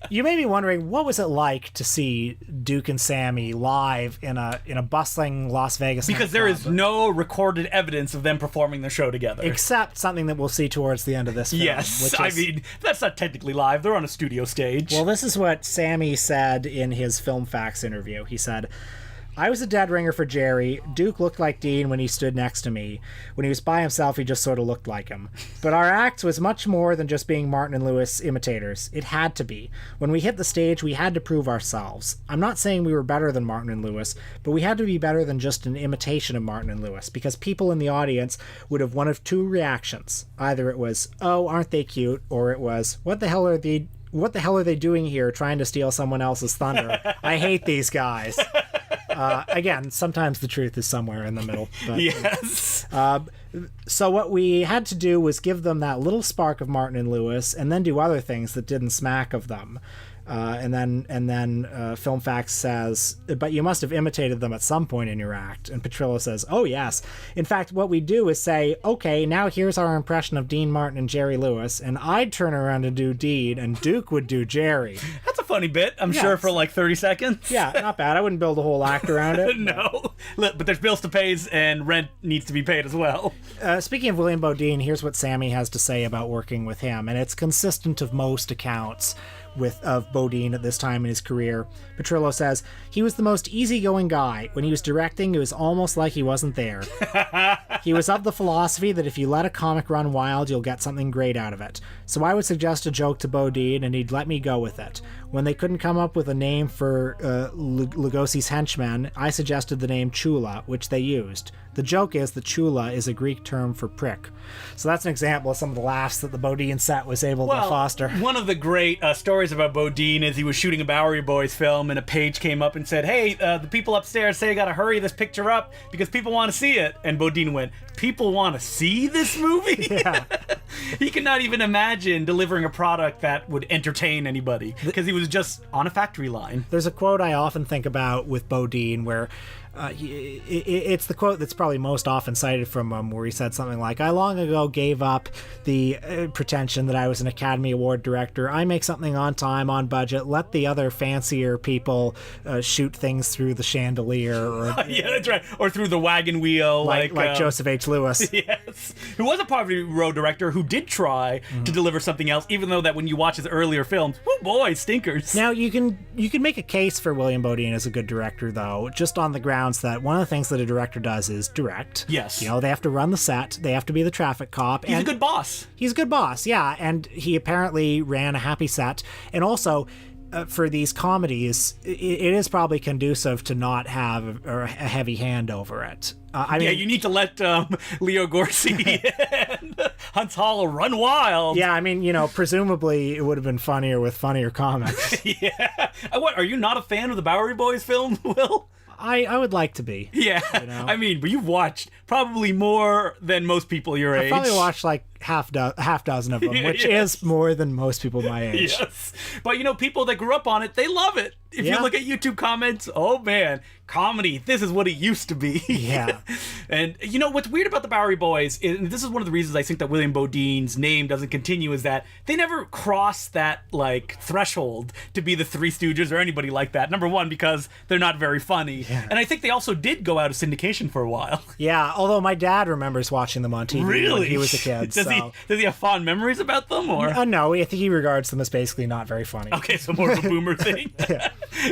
You may be wondering, what was it like to see Duke and Sammy live in a bustling Las Vegas because there is no recorded evidence of them performing the show together. Except something that we'll see towards the end of this film. Yes, I mean, that's not technically live. They're on a studio stage. Well, this is what Sammy said in his Film Facts interview. He said, "I was a dead ringer for Jerry. Duke looked like Dean when he stood next to me. When he was by himself, he just sort of looked like him. But our act was much more than just being Martin and Lewis imitators. It had to be. When we hit the stage, we had to prove ourselves. I'm not saying we were better than Martin and Lewis, but we had to be better than just an imitation of Martin and Lewis, because people in the audience would have one of two reactions. Either it was, 'Oh, aren't they cute?' or it was, 'What the hell are they doing here trying to steal someone else's thunder? I hate these guys.'" Again, sometimes the truth is somewhere in the middle. But, yes. So what we had to do was give them that little spark of Martin and Lewis, and then do other things that didn't smack of them. And then Film Facts says, "But you must have imitated them at some point in your act." And Petrillo says, "Oh, yes. In fact, what we do is say, okay, now here's our impression of Dean Martin and Jerry Lewis, and I'd turn around and do Dean, and Duke would do Jerry." That's a funny bit, I'm sure, for like 30 seconds. Yeah, not bad. I wouldn't build a whole act around it. No. But there's bills to pay, and rent needs to be paid as well. Speaking of William Bodine, here's what Sammy has to say about working with him, and it's consistent of most accounts of Bodine at this time in his career. Petrillo says, "He was the most easygoing guy. When he was directing, it was almost like he wasn't there. He was of the philosophy that if you let a comic run wild, you'll get something great out of it. So I would suggest a joke to Bodine, and he'd let me go with it. When they couldn't come up with a name for Lugosi's henchmen, I suggested the name Chula, which they used. The joke is that Chula is a Greek term for prick." So that's an example of some of the laughs that the Bodine set was able to foster. One of the great stories stories about Bodine is he was shooting a Bowery Boys film, and a page came up and said, "Hey, the people upstairs say I gotta hurry this picture up because people want to see it." And Bodine went, "People want to see this movie?" Yeah. He could not even imagine delivering a product that would entertain anybody because he was just on a factory line. There's a quote I often think about with Bodine where it's the quote that's probably most often cited from him, where he said something like, "I long ago gave up the pretension that I was an Academy Award director. I make something on time, on budget. Let the other fancier people shoot things through the chandelier." Or, Yeah, that's right. Or through the wagon wheel. Like Joseph H. Lewis. Yes. Who was a Poverty Row director who did try to deliver something else, even though that when you watch his earlier films, oh boy, stinkers. Now, you can make a case for William Bodine as a good director, though, just on the grounds that one of the things that a director does is direct. Yes. You know, they have to run the set, they have to be the traffic cop. He's a good boss. He's a good boss, yeah, and he apparently ran a happy set. And also, for these comedies, it is probably conducive to not have a heavy hand over it. I mean, yeah, you need to let Leo Gorcey and Hunts Hall run wild. Yeah, I mean, you know, presumably it would have been funnier with funnier comics. Yeah. What, are you not a fan of the Bowery Boys film, Will? I would like to be. Yeah. You know? I mean, but you've watched probably more than most people your age. I probably watched like half dozen of them, which Yes. is more than most people my age. Yes. But, you know, people that grew up on it, they love it. If Yeah. you look at YouTube comments, oh, man, comedy, this is what it used to be. Yeah. And, you know, what's weird about the Bowery Boys, and this is one of the reasons I think that William Bodine's name doesn't continue, is that they never crossed that, like, threshold to be the Three Stooges or anybody like that. Number one, because they're not very funny. Yeah. And I think they also did go out of syndication for a while. Yeah, although my dad remembers watching them on TV Really? when he was a kid. Does he have fond memories about them, or? No, I think he regards them as basically not very funny. Okay, so more of a boomer thing.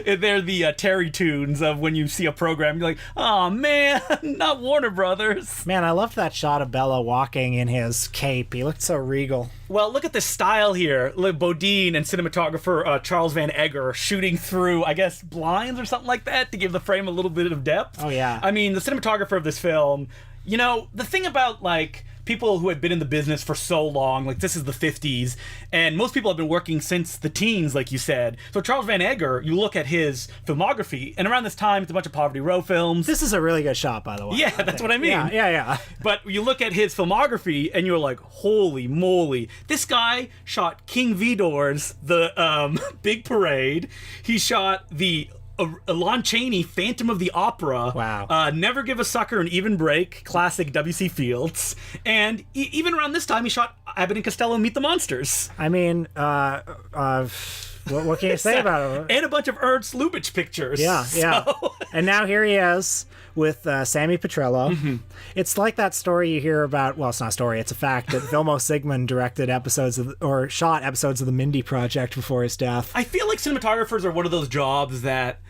They're the Terry tunes of when you see a program, you're like, oh man, not Warner Brothers. Man, I loved that shot of Bela walking in his cape. He looked so regal. Well, look at the style here. Look, Bodine and cinematographer Charles Van Egger shooting through, I guess, blinds or something like that to give the frame a little bit of depth. Oh, yeah. I mean, the cinematographer of this film, you know, the thing about, like, people who had been in the business for so long, like this is the 50s, and most people have been working since the teens, like you said. So Charles Van Egger, you look at his filmography, and around this time, it's a bunch of Poverty Row films. This is a really good shot, by the way. Yeah, that's what I mean. Yeah. But you look at his filmography, and you're like, holy moly. This guy shot King Vidor's The Big Parade. He shot the Lon Chaney, Phantom of the Opera. Wow. Never Give a Sucker an Even Break, classic W.C. Fields. And even around this time, he shot Abbott and Costello Meet the Monsters. I mean, what can you say about it? And a bunch of Ernst Lubitsch pictures. Yeah. So- And now here he is with Sammy Petrello. Mm-hmm. It's like that story you hear about, well, it's not a story, it's a fact, that Vilmo Zsigmond directed shot episodes of the Mindy Project before his death. I feel like cinematographers are one of those jobs that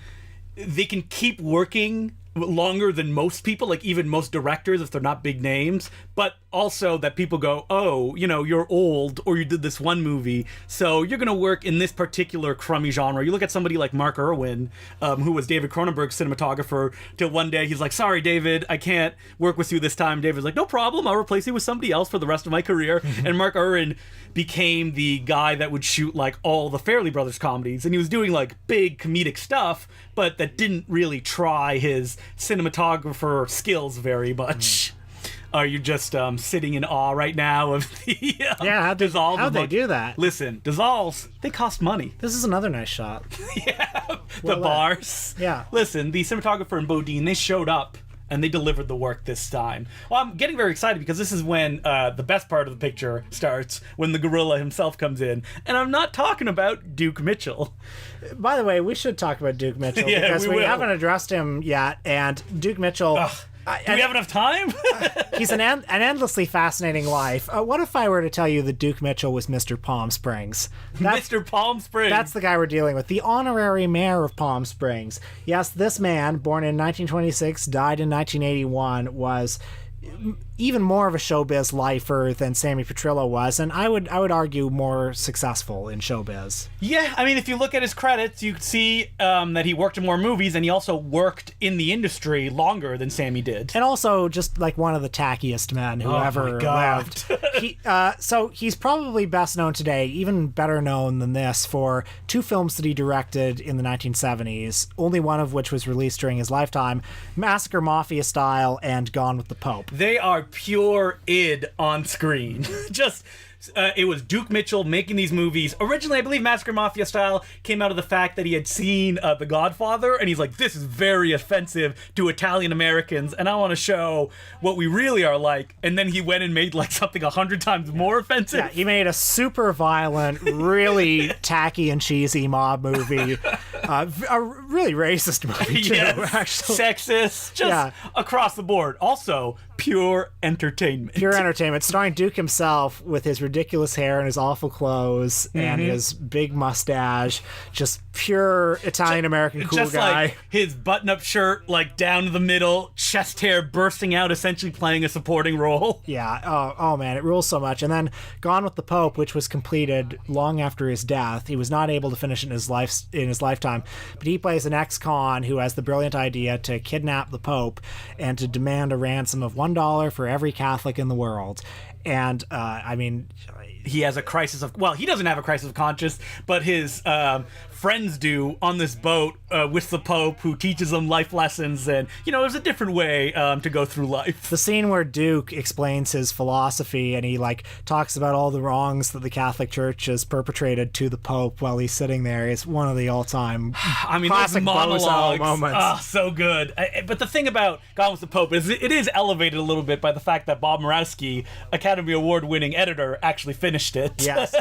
they can keep working longer than most people, like even most directors if they're not big names, but also that people go, oh, you know, you're old or you did this one movie, so you're going to work in this particular crummy genre. You look at somebody like Mark Irwin, who was David Cronenberg's cinematographer, till one day he's like, sorry, David, I can't work with you this time. David's like, no problem, I'll replace you with somebody else for the rest of my career. And Mark Irwin became the guy that would shoot like all the Farrelly Brothers comedies, and he was doing like big comedic stuff, but that didn't really try his cinematographer skills very much. Are you just sitting in awe right now of the how'd they do that? Listen, dissolves, they cost money. This is another nice shot. The bars. Yeah. Listen, the cinematographer and Bodine, they showed up and they delivered the work this time. Well, I'm getting very excited because this is when the best part of the picture starts, when the gorilla himself comes in. And I'm not talking about Duke Mitchell. By the way, we should talk about Duke Mitchell Yeah, because we we will. haven't addressed him yet. And Duke Mitchell, Do we have enough time? he's an endlessly fascinating life. What if I were to tell you that Duke Mitchell was Mr. Palm Springs? Mr. Palm Springs. That's the guy we're dealing with, the honorary mayor of Palm Springs. Yes, this man, born in 1926, died in 1981, was even more of a showbiz lifer than Sammy Petrillo was, and I would argue more successful in showbiz. Yeah, I mean, if you look at his credits, you see that he worked in more movies, and he also worked in the industry longer than Sammy did. And also just like one of the tackiest men who ever lived. So he's probably best known today, even better known than this, for 2 films that he directed in the 1970s, only one of which was released during his lifetime, Massacre Mafia Style and Gone with the Pope. They are pure id on screen. Just it was Duke Mitchell making these movies. Originally, I believe Massacre Mafia Style came out of the fact that he had seen The Godfather, and he's like, this is very offensive to Italian Americans, and I want to show what we really are like. And then he went and made like something 100 times more offensive. Yeah, he made a super violent, really tacky and cheesy mob movie. A really racist movie, too, actually. Sexist, just across the board. Also, pure entertainment. Pure entertainment, starring Duke himself with his ridiculous hair and his awful clothes and his big mustache. Just pure Italian-American cool just guy. Like his button-up shirt, like down to the middle, chest hair bursting out, essentially playing a supporting role. Yeah, oh man, it rules so much. And then Gone with the Pope, which was completed long after his death. He was not able to finish it in his lifetime, but he plays an ex-con who has the brilliant idea to kidnap the Pope and to demand a ransom of $1 for every Catholic in the world. And I mean, he has a crisis of, well, he doesn't have a crisis of conscience, but his friends do on this boat with the Pope, who teaches them life lessons, and there's a different way to go through life. The scene where Duke explains his philosophy and he like talks about all the wrongs that the Catholic Church has perpetrated to the Pope while he's sitting there is one of the all-time classic monologues moments. Oh, so good. But the thing about Gone with the Pope is it is elevated a little bit by the fact that Bob Murawski, Academy Award-winning editor, actually finished it. Yes.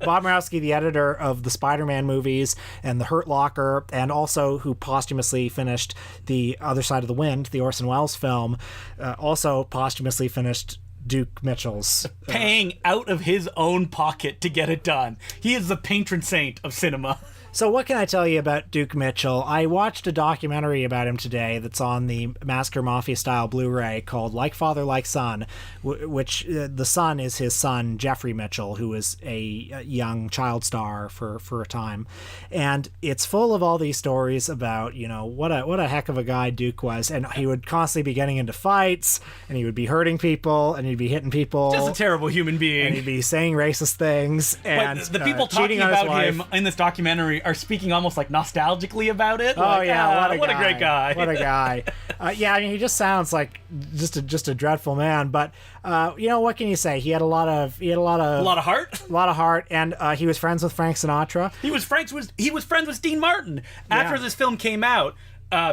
Bob Murawski, the editor of the Spider-Man movies and The Hurt Locker, and also who posthumously finished The Other Side of the Wind, the Orson Welles film, also posthumously finished Duke Mitchell's. Paying out of his own pocket to get it done. He is the patron saint of cinema. So what can I tell you about Duke Mitchell? I watched a documentary about him today that's on the Massacre Mafia style Blu-ray called Like Father, Like Son, which the son is his son, Jeffrey Mitchell, who was a young child star for a time. And it's full of all these stories about, what a heck of a guy Duke was. And he would constantly be getting into fights, and he would be hurting people, and he'd be hitting people. Just a terrible human being. And he'd be saying racist things. And the people talking about him in this documentary are speaking almost like nostalgically about it. What a great guy. What a guy. I mean, he just sounds like just a dreadful man, but what can you say? He had a lot of heart, and he was friends with Frank Sinatra. He was friends with Dean Martin. After this film came out,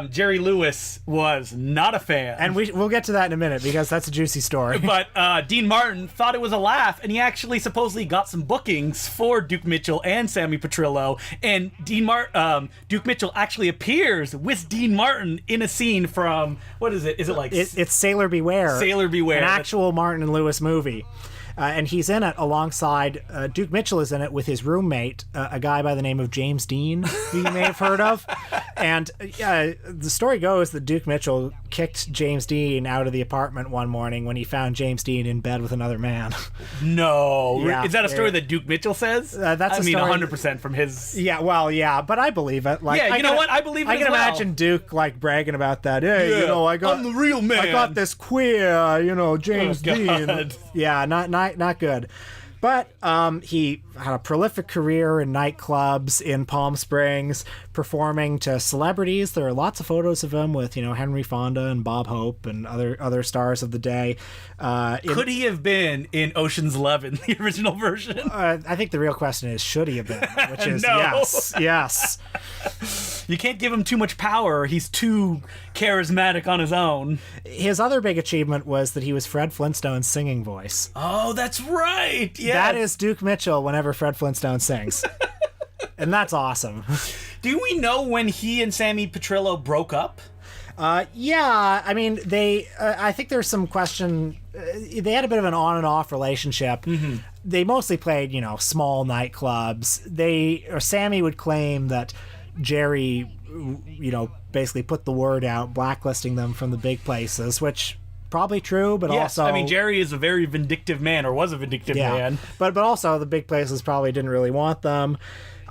Jerry Lewis was not a fan. And we'll get to that in a minute because that's a juicy story. But Dean Martin thought it was a laugh, and he actually supposedly got some bookings for Duke Mitchell and Sammy Petrillo. And Duke Mitchell actually appears with Dean Martin in a scene from, what is it? Is it like... It's Sailor Beware. Sailor Beware. An actual Martin and Lewis movie. And he's in it alongside, Duke Mitchell is in it with his roommate, a guy by the name of James Dean, who you may have heard of. And the story goes that Duke Mitchell kicked James Dean out of the apartment one morning when he found James Dean in bed with another man. No. Yeah, is that a story that Duke Mitchell says? That's a story. 100% from his... Yeah, well, yeah, but I believe it. Like, yeah, what? I believe it I can imagine Duke, like, bragging about that. Hey, I'm the real man. I got this queer, James Dean. Yeah, not good. But he had a prolific career in nightclubs in Palm Springs, performing to celebrities. There are lots of photos of him with, Henry Fonda and Bob Hope and other stars of the day. Could he have been in Ocean's 11, the original version? I think the real question is, should he have been? Which is No. yes. You can't give him too much power. He's too charismatic on his own. His other big achievement was that he was Fred Flintstone's singing voice. Oh, that's right. Yeah. That is Duke Mitchell whenever Fred Flintstone sings. And that's awesome. Do we know when he and Sammy Petrillo broke up? Yeah, I mean, I think there's some question. They had a bit of an on and off relationship. Mm-hmm. They mostly played, small nightclubs. Sammy would claim that Jerry, basically put the word out, blacklisting them from the big places, which probably true, but Yes, also... I mean, Jerry is a very vindictive man, or was a vindictive man. But also the big places probably didn't really want them.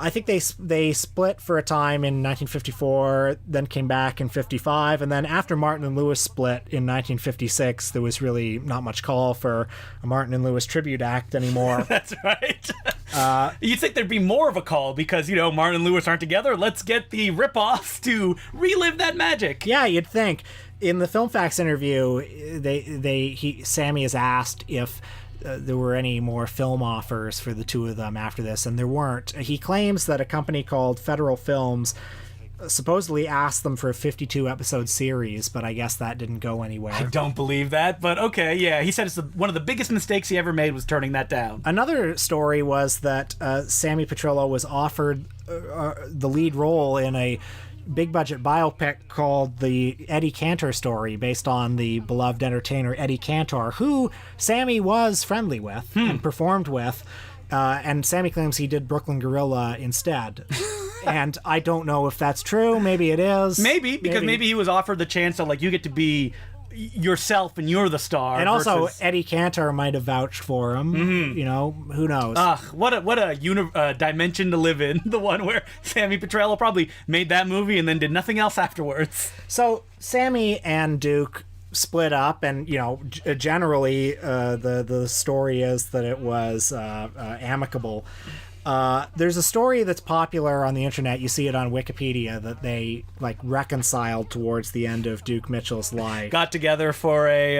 I think they split for a time in 1954, then came back in 55, and then after Martin and Lewis split in 1956, there was really not much call for a Martin and Lewis tribute act anymore. That's right. You'd think there'd be more of a call because, Martin and Lewis aren't together. Let's get the ripoffs to relive that magic. Yeah, you'd think. In the Film Facts interview, Sammy is asked if there were any more film offers for the two of them after this, and there weren't. He claims that a company called Federal Films supposedly asked them for a 52-episode series, but I guess that didn't go anywhere. I don't believe that, but okay, yeah. He said it's one of the biggest mistakes he ever made was turning that down. Another story was that Sammy Petrillo was offered the lead role in a big-budget biopic called The Eddie Cantor Story, based on the beloved entertainer Eddie Cantor, who Sammy was friendly with and performed with. And Sammy claims he did Brooklyn Gorilla instead. And I don't know if that's true. Maybe it is. Maybe, because maybe he was offered the chance of, you get to be yourself and you're the star. And also, Eddie Cantor might have vouched for him. Mm-hmm. Who knows? What a dimension to live in. The one where Sammy Petrillo probably made that movie and then did nothing else afterwards. So Sammy and Duke split up, and generally the story is that it was amicable. There's a story that's popular on the internet. You see it on Wikipedia that they reconciled towards the end of Duke Mitchell's life. Got together for a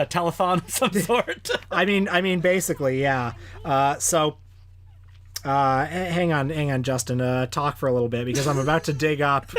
telethon of some sort. I mean, basically, yeah. Hang on, Justin. Talk for a little bit because I'm about to dig up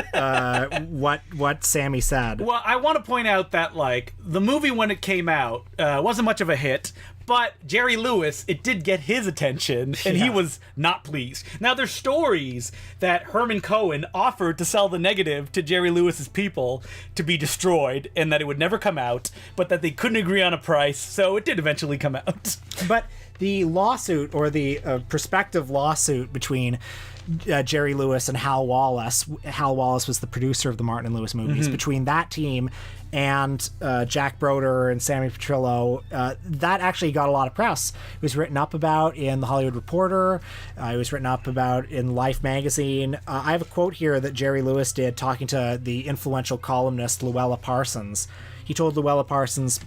what Sammy said. Well, I want to point out that the movie when it came out wasn't much of a hit, but Jerry Lewis, it did get his attention, and he was not pleased. Now, there's stories that Herman Cohen offered to sell the negative to Jerry Lewis's people to be destroyed, and that it would never come out, but that they couldn't agree on a price, so it did eventually come out. But the lawsuit, or the prospective lawsuit between Jerry Lewis and Hal Wallace was the producer of the Martin and Lewis movies, between that team and Jack Broder and Sammy Petrillo, that actually got a lot of press. It was written up about in The Hollywood Reporter. It was written up about in Life magazine. I have a quote here that Jerry Lewis did talking to the influential columnist Luella Parsons. He told Luella Parsons,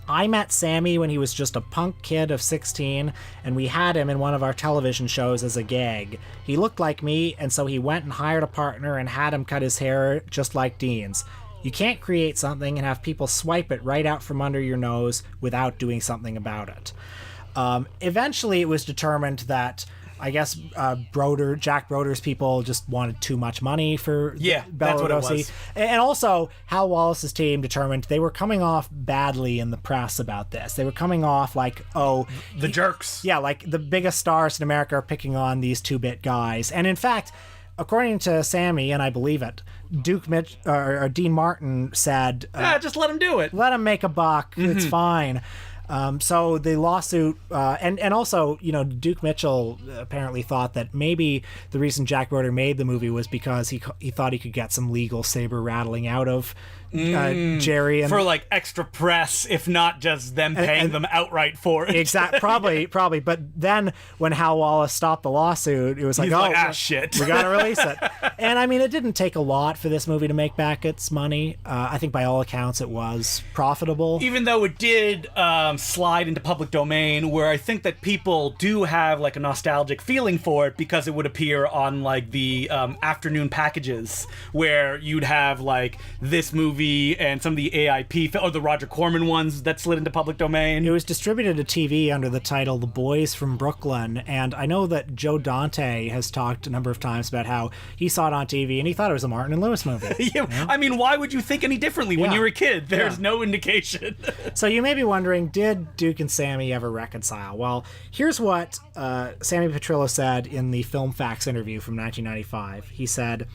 "I met Sammy when he was just a punk kid of 16, and we had him in one of our television shows as a gag. He looked like me, and so he went and hired a partner and had him cut his hair just like Dean's. You can't create something and have people swipe it right out from under your nose without doing something about it." Eventually, it was determined that, I guess, Jack Broder's people just wanted too much money for Bela that's what Lugosi. it was. And also, Hal Wallace's team determined they were coming off badly in the press about this. They were coming off the jerks. Yeah, the biggest stars in America are picking on these two-bit guys. And in fact, according to Sammy, and I believe it, Dean Martin said, just let him do it. Let him make a buck. It's fine. So the lawsuit, and also, Duke Mitchell apparently thought that maybe the reason Jack Broder made the movie was because he thought he could get some legal saber rattling out of Jerry, and for extra press, if not just them paying them outright for it. Exactly, probably. But then when Hal Wallace stopped the lawsuit, it was shit, we gotta release it. And I mean, it didn't take a lot for this movie to make back its money. I think by all accounts it was profitable, even though it did slide into public domain, where I think that people do have a nostalgic feeling for it because it would appear on the afternoon packages where you'd have this movie and some of the AIP or the Roger Corman ones that slid into public domain. It was distributed to TV under the title The Boys from Brooklyn, and I know that Joe Dante has talked a number of times about how he saw it on TV and he thought it was a Martin and Lewis movie. I mean, why would you think any differently when you were a kid? There's no indication. So you may be wondering, did Duke and Sammy ever reconcile? Well, here's what Sammy Petrillo said in the Film Facts interview from 1995. He said,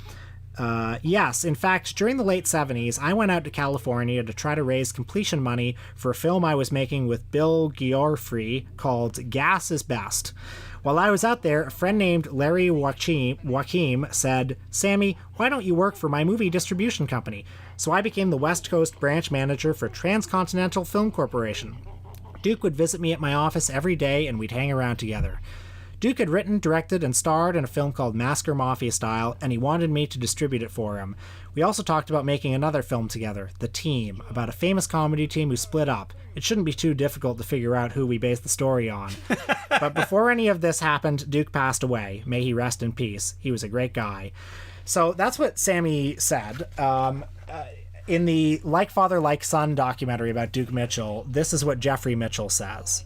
yes, in fact, during the late 70s, I went out to California to try to raise completion money for a film I was making with Bill Giorfri called Gas is Best. While I was out there, a friend named Larry Joachim said, "Sammy, why don't you work for my movie distribution company?" So I became the West Coast branch manager for Transcontinental Film Corporation. Duke would visit me at my office every day, and we'd hang around together. Duke had written, directed, and starred in a film called Masker Mafia Style, and he wanted me to distribute it for him. We also talked about making another film together, The Team, about a famous comedy team who split up. It shouldn't be too difficult to figure out who we based the story on. But before any of this happened, Duke passed away. May he rest in peace. He was a great guy. So that's what Sammy said. In the Like Father, Like Son documentary about Duke Mitchell, this is what Jeffrey Mitchell says.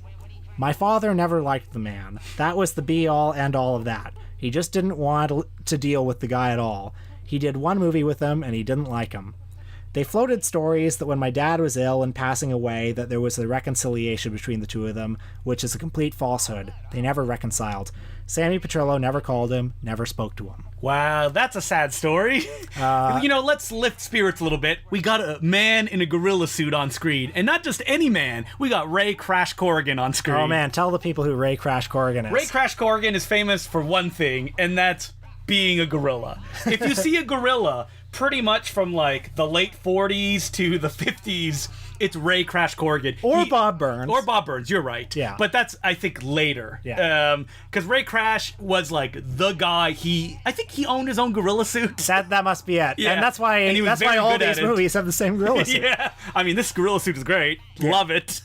"My father never liked the man. That was the be-all, end-all of that. He just didn't want to deal with the guy at all. He did one movie with him, and he didn't like him. They floated stories that when my dad was ill and passing away, that there was a reconciliation between the two of them, which is a complete falsehood. They never reconciled. Sammy Petrillo never called him, never spoke to him." Wow, that's a sad story. Let's lift spirits a little bit. We got a man in a gorilla suit on screen. And not just any man. We got Ray Crash Corrigan on screen. Oh man, tell the people who Ray Crash Corrigan is. Ray Crash Corrigan is famous for one thing, and that's being a gorilla. If you see a gorilla, pretty much from like the late 40s to the 50s, it's Ray Crash Corrigan. Bob Burns. Or Bob Burns, you're right. Yeah. But that's, I think, later. Yeah. Because Ray Crash was like the guy. I think he owned his own gorilla suit. That must be it. Yeah. And that's why all these movies have the same gorilla suit. Yeah. I mean, this gorilla suit is great. Yeah. Love it.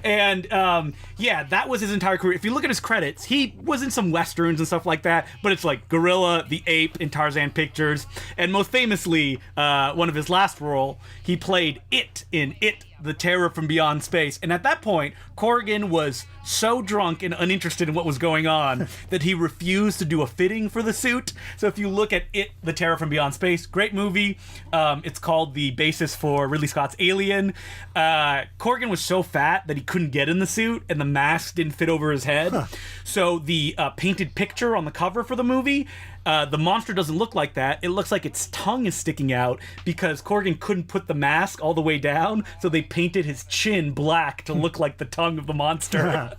And that was his entire career. If you look at his credits, he was in some westerns and stuff like that, but it's like Gorilla, the Ape in Tarzan Pictures, and most famously, one of his last role, he played It in It, the Terror from Beyond Space. And at that point, Corrigan was so drunk and uninterested in what was going on that he refused to do a fitting for the suit. So if you look at It, the Terror from Beyond Space, great movie. It's called the basis for Ridley Scott's Alien. Corrigan was so fat that he couldn't get in the suit, and the mask didn't fit over his head. Huh. So the painted picture on the cover for the movie, the monster doesn't look like that. It looks like its tongue is sticking out because Corrigan couldn't put the mask all the way down, so they painted his chin black to look like the tongue of the monster.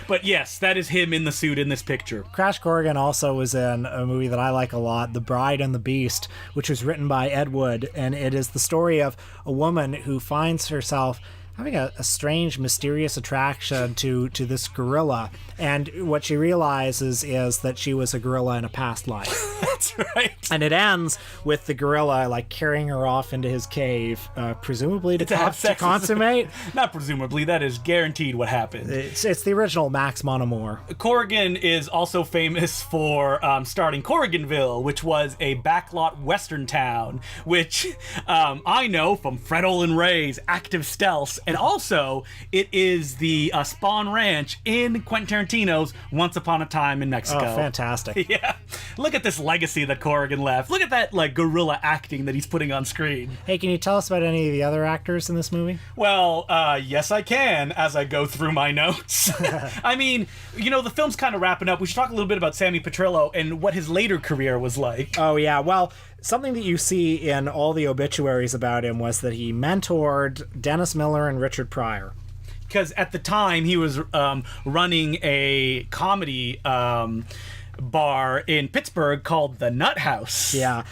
But yes, that is him in the suit in this picture. Crash Corrigan also was in a movie that I like a lot, The Bride and the Beast, which was written by Ed Wood, and it is the story of a woman who finds herself having a strange, mysterious attraction to this gorilla, and what she realizes is that she was a gorilla in a past life. That's right. And it ends with the gorilla like carrying her off into his cave, presumably to consummate. Not presumably, that is guaranteed what happened. It's the original Max Mon Amour. Corrigan is also famous for starting Corriganville, which was a backlot western town, which I know from Fred Olin Ray's Active Stealth. And also, it is the Spawn Ranch in Quentin Tarantino's Once Upon a Time in Mexico. Oh, fantastic. Yeah. Look at this legacy that Corrigan left. Look at that, like, gorilla acting that he's putting on screen. Hey, can you tell us about any of the other actors in this movie? Well, yes, I can, as I go through my notes. I mean, the film's kind of wrapping up. We should talk a little bit about Sammy Petrillo and what his later career was like. Oh, yeah. Well, something that you see in all the obituaries about him was that he mentored Dennis Miller and Richard Pryor. Because at the time, he was running a comedy bar in Pittsburgh called the Nut House. Yeah.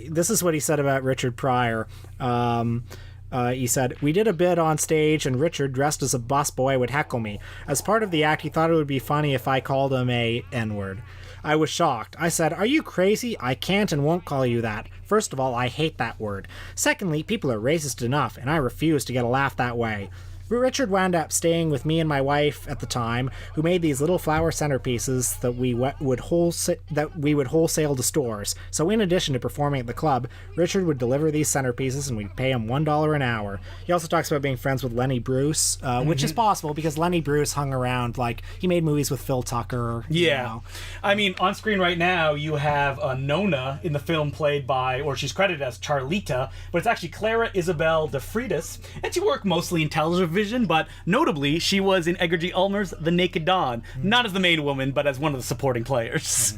This is what he said about Richard Pryor. He said, "We did a bit on stage, and Richard, dressed as a busboy, would heckle me. As part of the act, he thought it would be funny if I called him a N-word. I was shocked. I said, 'Are you crazy? I can't and won't call you that. First of all, I hate that word. Secondly, people are racist enough, and I refuse to get a laugh that way.' Richard wound up staying with me and my wife at the time, who made these little flower centerpieces that we would wholesale to stores. So in addition to performing at the club, Richard would deliver these centerpieces and we'd pay him $1 an hour." He also talks about being friends with Lenny Bruce, which is possible because Lenny Bruce hung around, like, he made movies with Phil Tucker. Yeah. I mean, on screen right now, you have Nona in the film played by, or she's credited as Charlita, but it's actually Clara Isabel de Freitas, and she worked mostly in television, but notably, she was in Edgar G. Ulmer's The Naked Dawn, not as the main woman, but as one of the supporting players.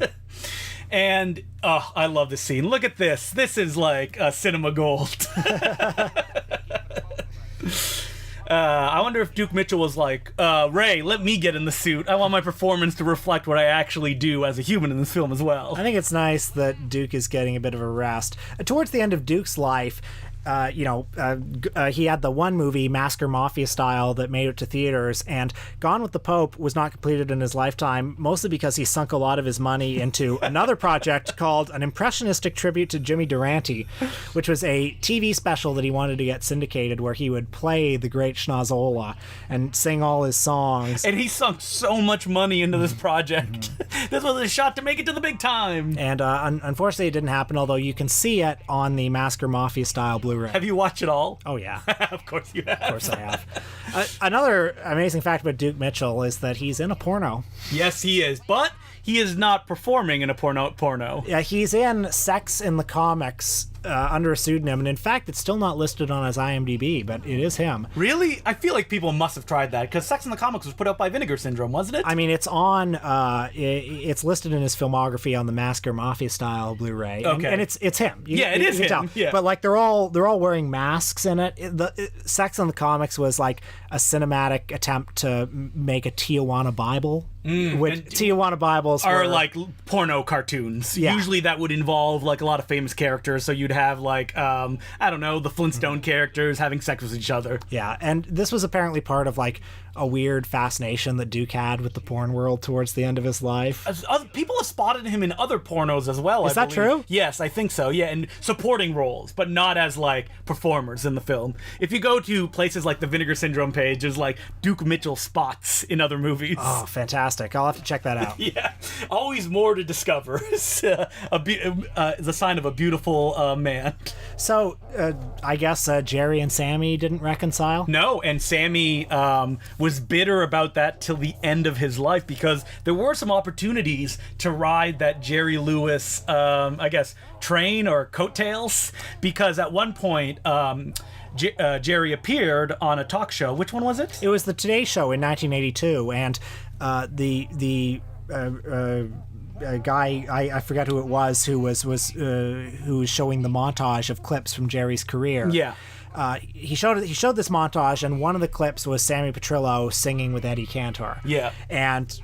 And, I love this scene. Look at this. This is like cinema gold. I wonder if Duke Mitchell was like, Ray, let me get in the suit. I want my performance to reflect what I actually do as a human in this film as well. I think it's nice that Duke is getting a bit of a rest. Towards the end of Duke's life, he had the one movie, Masker Mafia Style, that made it to theaters, and Gone with the Pope was not completed in his lifetime, mostly because he sunk a lot of his money into another project called An Impressionistic Tribute to Jimmy Durante, which was a TV special that he wanted to get syndicated, where he would play the great Schnozzola and sing all his songs. And he sunk so much money into this project. This was a shot to make it to the big time. And unfortunately, it didn't happen, although you can see it on the Masker Mafia Style Blu-ray. Have you watched it all? Oh, yeah. Of course you have. Of course I have. Another amazing fact about Duke Mitchell is that he's in a porno. Yes, he is. But he is not performing in a porno. Yeah, he's in Sex in the Comics under a pseudonym, and in fact, it's still not listed on his IMDb, but it is him. Really? I feel like people must have tried that, because Sex in the Comics was put out by Vinegar Syndrome, wasn't it? I mean, it's on. It's listed in his filmography on the Masker Mafia Style Blu-ray. Okay. And it's him. It is him. Tell. Yeah. But like they're all wearing masks in it. Sex in the Comics was like a cinematic attempt to make a Tijuana Bible. Which Tijuana Bibles are were like porno cartoons. Yeah. Usually that would involve like a lot of famous characters, so you'd have like I don't know, the Flintstone characters having sex with each other. Yeah, and this was apparently part of like a weird fascination that Duke had with the porn world towards the end of his life. People have spotted him in other pornos as well. Is that true? Yes, I think so. Yeah, and supporting roles, but not as like performers in the film. If you go to places like the Vinegar Syndrome page, there's like Duke Mitchell spots in other movies. Oh, fantastic. I'll have to check that out. Yeah, always more to discover. It's a sign of a beautiful man. So, I guess Jerry and Sammy didn't reconcile? No, and Sammy was bitter about that till the end of his life, because there were some opportunities to ride that Jerry Lewis, I guess, train or coattails, because at one point, Jerry appeared on a talk show. Which one was it? It was the Today Show in 1982, and the guy, I forget who it was, who was showing the montage of clips from Jerry's career. Yeah. He showed this montage, and one of the clips was Sammy Petrillo singing with Eddie Cantor. Yeah. And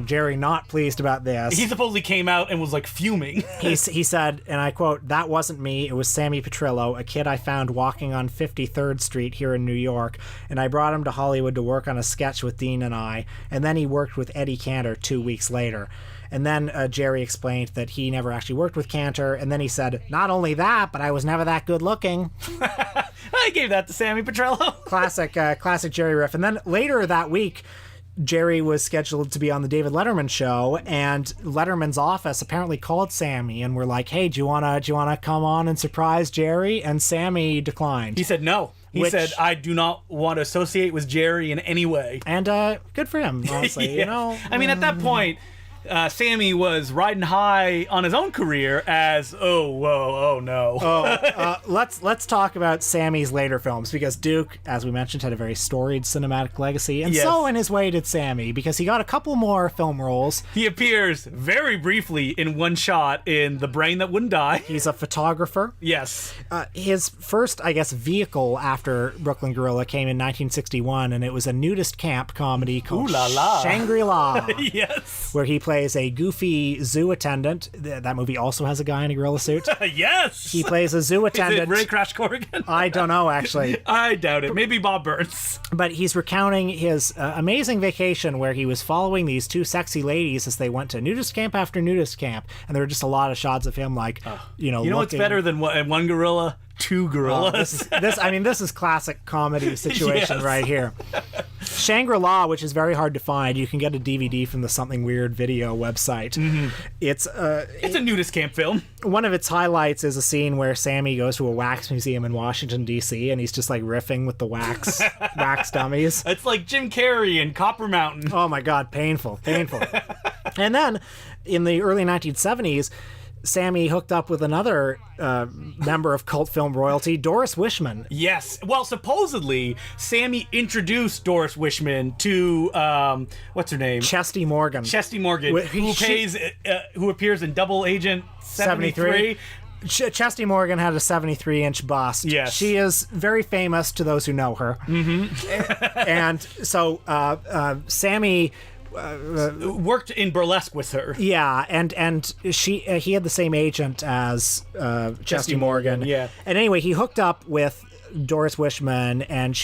Jerry not pleased about this. He supposedly came out and was like fuming. He said, and I quote, "That wasn't me. It was Sammy Petrillo, a kid I found walking on 53rd Street here in New York, and I brought him to Hollywood to work on a sketch with Dean and I, and then he worked with Eddie Cantor 2 weeks later." And then Jerry explained that he never actually worked with Cantor, and then he said, "Not only that, but I was never that good looking." I gave that to Sammy Petrillo. Classic Jerry riff. And then later that week, Jerry was scheduled to be on the David Letterman show, and Letterman's office apparently called Sammy and were like, "Hey, do you wanna come on and surprise Jerry?" And Sammy declined. He said no. He said, "I do not want to associate with Jerry in any way." And good for him, honestly. Yeah. I mean, at that point, Sammy was riding high on his own career as no. Let's talk about Sammy's later films, because Duke, as we mentioned, had a very storied cinematic legacy, and so in his way did Sammy, because he got a couple more film roles. He appears very briefly in one shot in The Brain That Wouldn't Die. He's a photographer. Yes. His first, I guess, vehicle after Brooklyn Gorilla came in 1961, and it was a nudist camp comedy called Shangri-La. Yes. Where he plays a goofy zoo attendant. That movie also has a guy in a gorilla suit. Yes! He plays a zoo attendant. Is it Ray Crash Corrigan? I don't know, actually. I doubt it. Maybe Bob Burns. But he's recounting his amazing vacation where he was following these two sexy ladies as they went to nudist camp after nudist camp. And there were just a lot of shots of him, like, You know what's better than one gorilla? Two gorillas. This is classic comedy situation right here. Shangri-La, which is very hard to find. You can get a DVD from the Something Weird video website. Mm-hmm. It's a nudist camp film. One of its highlights is a scene where Sammy goes to a wax museum in Washington, D.C., and he's just like riffing with the wax dummies. It's like Jim Carrey in Copper Mountain. Oh my God, painful. And then in the early 1970s, Sammy hooked up with another member of cult film royalty, Doris Wishman. Yes. Well, supposedly, Sammy introduced Doris Wishman to, what's her name? Chesty Morgan. Who appears in Double Agent 73. Chesty Morgan had a 73-inch bust. Yes. She is very famous to those who know her. Mm-hmm. And so Sammy worked in burlesque with her. Yeah, and he had the same agent as Chesty Morgan. Yeah. And anyway, he hooked up with Doris Wishman, and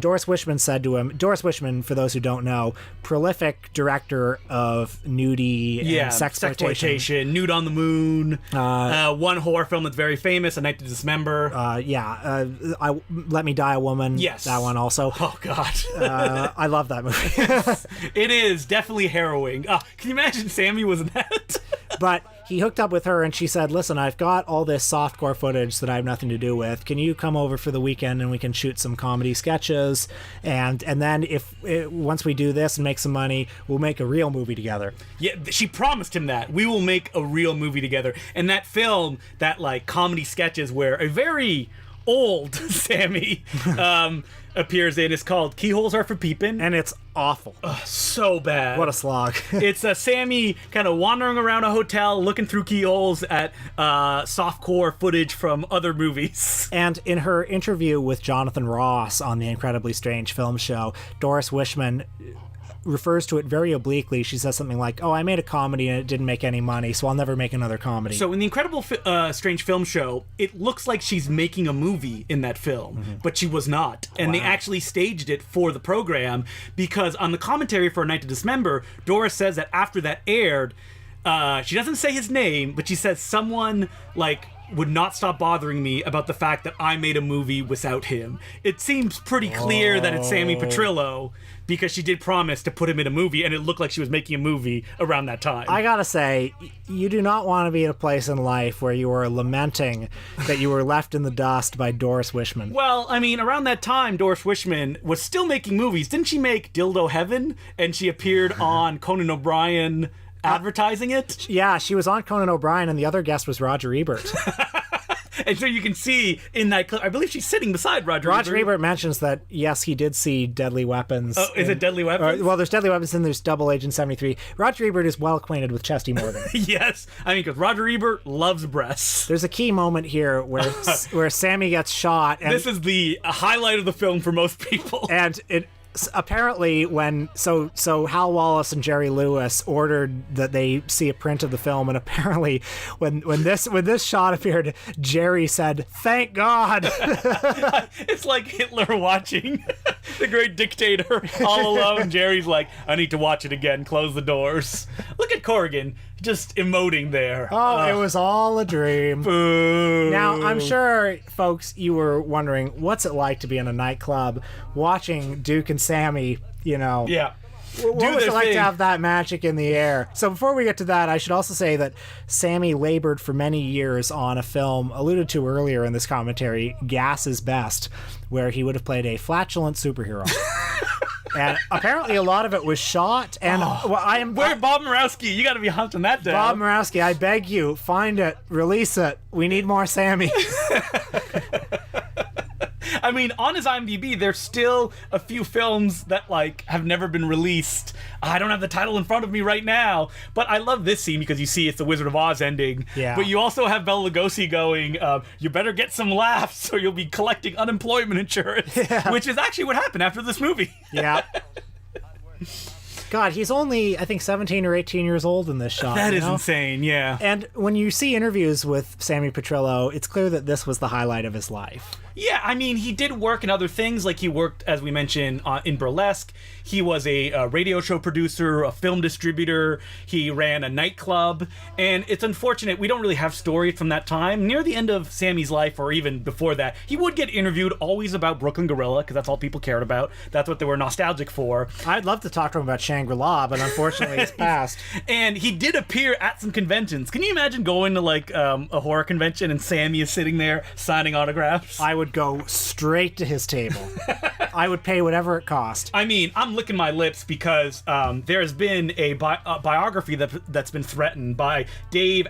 Doris Wishman said to him, Doris Wishman, for those who don't know, prolific director of nudie and sexploitation. Nude on the Moon, one horror film that's very famous, A Night to Dismember. Let Me Die a Woman. Yes. That one also. Oh, God. I love that movie. It is definitely harrowing. Can you imagine Sammy was in that? But he hooked up with her, and she said, listen, I've got all this softcore footage that I have nothing to do with. Can you come over for the weekend and we can shoot some comedy sketches? And then once we do this and make some money, we'll make a real movie together. Yeah, she promised him that. We will make a real movie together. And that film, that like comedy sketches where a very old Sammy appears in, is called Keyholes Are for Peepin'. And it's awful. So bad. What a slog. It's Sammy kind of wandering around a hotel looking through keyholes at softcore footage from other movies. And in her interview with Jonathan Ross on the Incredibly Strange Film Show, Doris Wishman refers to it very obliquely. She says something like, I made a comedy and it didn't make any money, so I'll never make another comedy. So in the Incredible Strange Film Show, it looks like she's making a movie in that film, but she was not. And they actually staged it for the program, because on the commentary for A Night to Dismember, Doris says that after that aired, she doesn't say his name, but she says someone would not stop bothering me about the fact that I made a movie without him. It seems pretty clear that it's Sammy Petrillo, because she did promise to put him in a movie, and it looked like she was making a movie around that time. I gotta say, you do not want to be at a place in life where you are lamenting that you were left in the dust by Doris Wishman. Well, I mean, around that time, Doris Wishman was still making movies. Didn't she make Dildo Heaven? And she appeared on Conan O'Brien advertising it? Yeah, she was on Conan O'Brien, and the other guest was Roger Ebert. And so you can see in that clip, I believe she's sitting beside Roger Ebert. Roger Ebert mentions that, yes, he did see Deadly Weapons. Oh, is it Deadly Weapons? Well, there's Deadly Weapons and there's Double Agent 73. Roger Ebert is well acquainted with Chesty Morgan. Yes. I mean, because Roger Ebert loves breasts. There's a key moment here where Sammy gets shot. And this is the highlight of the film for most people. And it apparently when Hal Wallace and Jerry Lewis ordered that they see a print of the film, and apparently when this shot appeared, Jerry said, "Thank God." It's like Hitler watching The Great Dictator all alone. Jerry's like, I need to watch it again, close the doors. Look at Corrigan just emoting there. It was all a dream. Boo. Now, I'm sure, folks, you were wondering, what's it like to be in a nightclub watching Duke and Sammy, Yeah. What was it like to have that magic in the air? So before we get to that, I should also say that Sammy labored for many years on a film alluded to earlier in this commentary, Gas is Best, where he would have played a flatulent superhero. And apparently a lot of it was shot, and Where Bob Murawski? You got to be hunting that down. Bob Murawski, I beg you, find it, release it. We need more Sammy. I mean, on his IMDb, there's still a few films that have never been released. I don't have the title in front of me right now, but I love this scene because you see it's the Wizard of Oz ending. Yeah. But you also have Bela Lugosi going, "You better get some laughs, or you'll be collecting unemployment insurance," which is actually what happened after this movie. Yeah. God, he's only, I think, 17 or 18 years old in this shot. That is insane, yeah. And when you see interviews with Sammy Petrillo, it's clear that this was the highlight of his life. Yeah, I mean, he did work in other things. Like, he worked, as we mentioned, in burlesque. He was a radio show producer, a film distributor. He ran a nightclub. And it's unfortunate, we don't really have stories from that time. Near the end of Sammy's life, or even before that, he would get interviewed always about Brooklyn Gorilla, because that's all people cared about. That's what they were nostalgic for. I'd love to talk to him about Shangri-La, but unfortunately it's passed. And he did appear at some conventions. Can you imagine going to, a horror convention and Sammy is sitting there signing autographs? I would go straight to his table. I would pay whatever it cost. I mean, I'm licking my lips because there has been a biography that's been threatened by Dave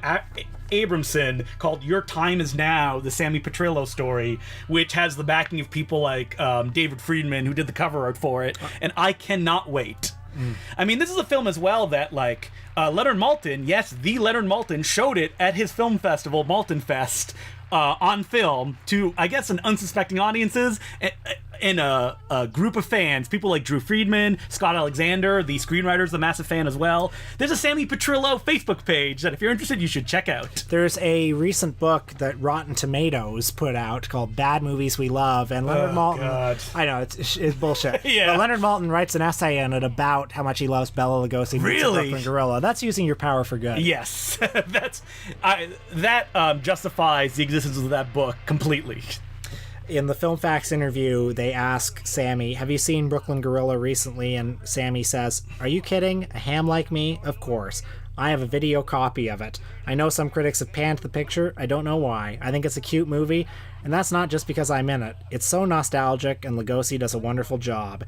Abramson called Your Time Is Now, the Sammy Petrillo story, which has the backing of people like David Friedman, who did the cover art for it, and I cannot wait I mean, this is a film as well that, like, Leonard Maltin, yes, the Leonard Maltin, showed it at his film festival, Maltin Fest, on film to, I guess, an unsuspecting audiences and a group of fans, people like Drew Friedman, Scott Alexander, the screenwriter's a massive fan as well. There's a Sammy Petrillo Facebook page that if you're interested, you should check out. There's a recent book that Rotten Tomatoes put out called Bad Movies We Love, and Leonard Maltin... God. I know, it's bullshit. Yeah. But Leonard Maltin writes an essay in it about how much he loves Bela Lugosi. Really? Brooklyn Gorilla. That's using your power for good. Yes, that justifies the existence of that book completely. In the Film Facts interview, they ask Sammy, have you seen Brooklyn Gorilla recently? And Sammy says, are you kidding? A ham like me? Of course. I have a video copy of it. I know some critics have panned the picture. I don't know why. I think it's a cute movie, and that's not just because I'm in it. It's so nostalgic, and Lugosi does a wonderful job.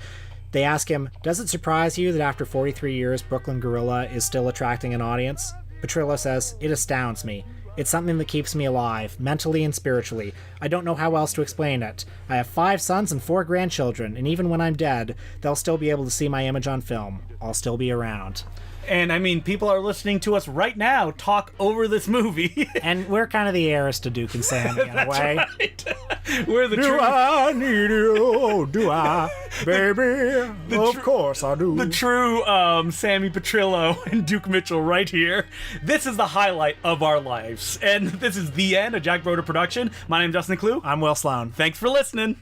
They ask him, does it surprise you that after 43 years, Brooklyn Gorilla is still attracting an audience? Petrillo says, it astounds me. It's something that keeps me alive, mentally and spiritually. I don't know how else to explain it. I have 5 sons and 4 grandchildren, and even when I'm dead, they'll still be able to see my image on film. I'll still be around. And I mean, people are listening to us right now talk over this movie. And we're kind of the heirs to Duke and Sammy in a way. Right. We're the Do true... I need you? Do I? Baby, of course I do. The true Sammy Petrillo and Duke Mitchell right here. This is the highlight of our lives. And this is the end, a Jack Broder production. My name's Justin Decloux. I'm Will Sloan. Thanks for listening.